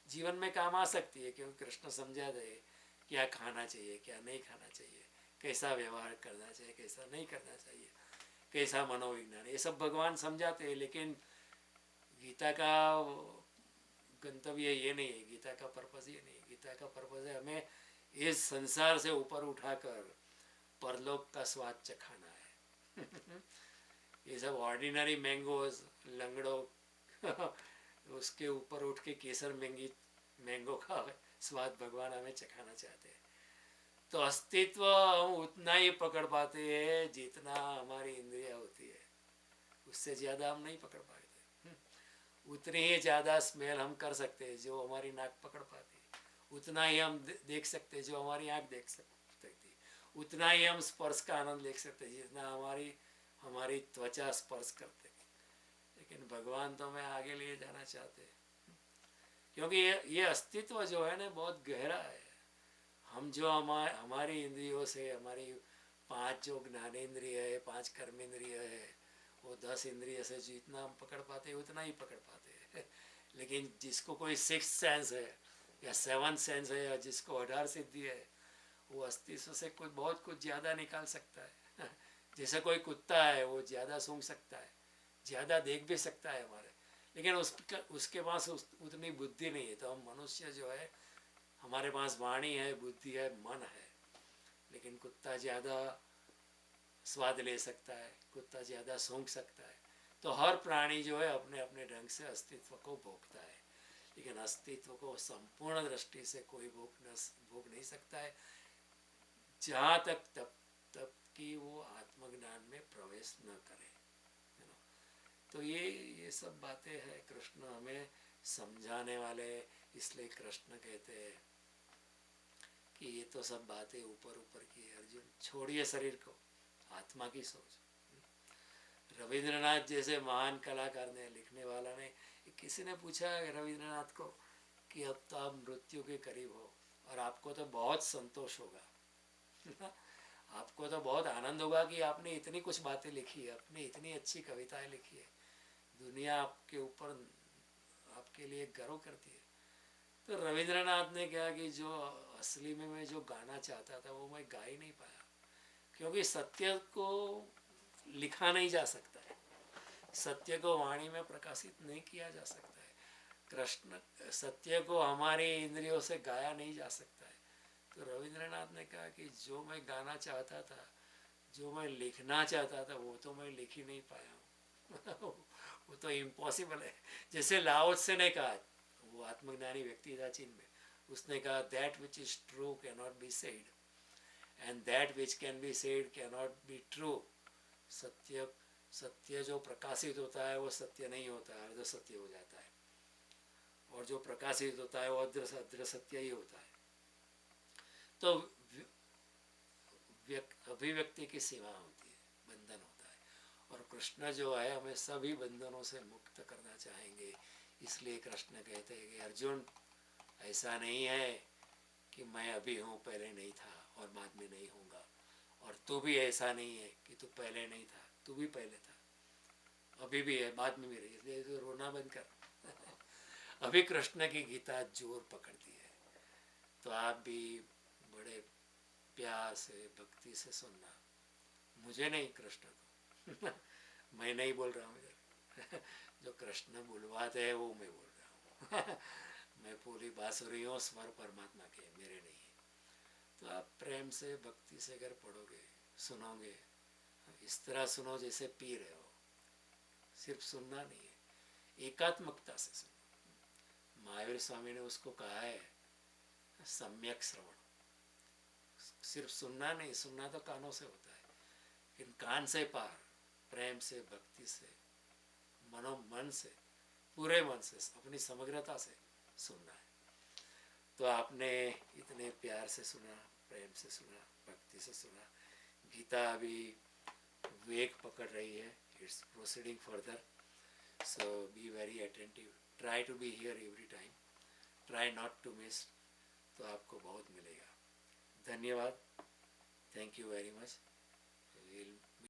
जीवन में काम आ सकती है क्योंकि कृष्ण समझा दे क्या खाना चाहिए, क्या नहीं खाना चाहिए, कैसा व्यवहार करना चाहिए, कैसा नहीं करना चाहिए, कैसा मनोविज्ञान, ये सब भगवान समझाते हैं। लेकिन गीता का गंतव्य ये नहीं है, गीता का पर्पज़ ये नहीं है। गीता का पर्पज़ है हमें इस संसार से ऊपर उठाकर परलोक का स्वाद चखाना है। ये सब ऑर्डिनरी मैंगोज लंगड़ो उसके ऊपर उठ के केसर मैंगो का स्वाद भगवान हमें चखाना चाहते हैं। तो अस्तित्व हम उतना ही पकड़ पाते हैं जितना हमारी इंद्रिया होती है, उससे ज़्यादा हम नहीं पकड़ पाते। उतनी ही ज़्यादा स्मेल हम कर सकते हैं जो हमारी नाक पकड़ पाती है, उतना ही हम देख सकते हैं जो हमारी आँख देख सकती, उतना ही हम स्पर्श का आनंद ले सकते हैं जितना हमारी त्वचा स्पर्श करते। लेकिन भगवान तो हमें आगे ले जाना चाहते हैं, क्योंकि ये अस्तित्व जो है ना बहुत गहरा है। हम जो हमारी इंद्रियों से, हमारी 5 जो ज्ञानेंद्रिय है, 5 कर्मेंद्रिय है, वो 10 इंद्रिय से जितना हम पकड़ पाते हैं उतना ही पकड़ पाते हैं। लेकिन जिसको कोई 6th सेंस है या 7th सेंस है या जिसको 18 सिद्धि है, वो अस्तित्व से बहुत कुछ ज़्यादा निकाल सकता है। जैसे कोई कुत्ता है, वो ज़्यादा सूंघ सकता है, ज़्यादा देख भी सकता है हमारे, लेकिन उसके पास उतनी बुद्धि नहीं है। तो हम मनुष्य जो है, हमारे पास वाणी है, बुद्धि है, मन है, लेकिन कुत्ता ज़्यादा स्वाद ले सकता है, कुत्ता ज़्यादा सूंघ सकता है। तो हर प्राणी जो है अपने अपने ढंग से अस्तित्व को भोगता है, लेकिन अस्तित्व को संपूर्ण दृष्टि से कोई भोग नहीं सकता है जहाँ तक तब कि वो आत्मज्ञान में प्रवेश न करे। तो ये सब बातें हैं, कृष्ण हमें समझाने वाले। इसलिए कृष्ण कहते हैं कि ये तो सब बातें ऊपर ऊपर की है, अर्जुन छोड़िए शरीर को, आत्मा की सोच। रविंद्रनाथ जैसे महान कलाकार ने, लिखने वाला ने, किसी ने पूछा रविंद्रनाथ को कि अब तो आप मृत्यु के करीब हो और आपको तो बहुत संतोष होगा, आपको तो बहुत आनंद होगा कि आपने इतनी कुछ बातें लिखी है, आपने इतनी अच्छी कविताएं लिखी है, दुनिया आपके ऊपर, आपके लिए गर्व करती है। तो रविंद्रनाथ ने कहा कि जो असली में मैं जो गाना चाहता था वो मैं गा ही नहीं पाया, क्योंकि सत्य को लिखा नहीं जा सकता है, सत्य को वाणी में प्रकाशित नहीं किया जा सकता है, कृष्ण सत्य को हमारी इंद्रियों से गाया नहीं जा सकता है। तो रविंद्रनाथ ने कहा कि जो मैं गाना चाहता था, जो मैं लिखना चाहता था, वो तो मैं लिख ही नहीं पाया हूँ। वो तो इम्पॉसिबल है। जैसे लाओ से ने कहा, वो आत्मज्ञानी व्यक्ति था चीन में, उसने कहा that which is true can not be said and that which can be said can not be true. सत्य जो प्रकाशित होता है वो सत्य नहीं होता है, अर्ध सत्य हो जाता है, और जो प्रकाशित होता है वो अर्ध सत्य ही होता है। तो अभिव्यक्ति की सीमा होती है, बंधन होता है, और कृष्ण जो है हमें सभी बंधनों से मुक्त करना चाहेंगे। इसलिए कृष्ण कहते हैं कि अर्जुन, ऐसा नहीं है कि मैं अभी हूँ, पहले नहीं था और बाद में नहीं होऊंगा, और तू भी ऐसा नहीं है कि तू पहले नहीं था, तू भी पहले था, अभी भी है, बाद में भी रही। इसलिए तो रोना बंद कर। अभी कृष्ण की गीता जोर पकड़ती है, तो आप भी बड़े प्यार से, भक्ति से सुनना, मुझे नहीं, कृष्ण को। मैं नहीं बोल रहा हूँ इधर। जो कृष्ण बुलवाते हैं वो मैं बोल रहा हूँ। मैं पूरी बांसुरियों स्वर परमात्मा के, मेरे नहीं है। तो आप आप प्रेम से भक्ति से अगर पढ़ोगे, सुनोगे, इस तरह सुनो जैसे पी रहे हो, सिर्फ सुनना नहीं है, एकात्मकता से सुनो। महावीर स्वामी ने उसको कहा है सम्यक श्रवण। सिर्फ सुनना नहीं, सुनना तो कानों से होता है, लेकिन कान से पार प्रेम से, भक्ति से, मन से, पूरे मन से, अपनी समग्रता से सुनना है। तो आपने इतने प्यार से सुना, प्रेम से सुना, भक्ति से सुना। गीता अभी वेग पकड़ रही है, it's proceeding further, so be very attentive, try to be here every time, try not to miss, तो आपको बहुत मिलेगा। धन्यवाद, thank you very much. Will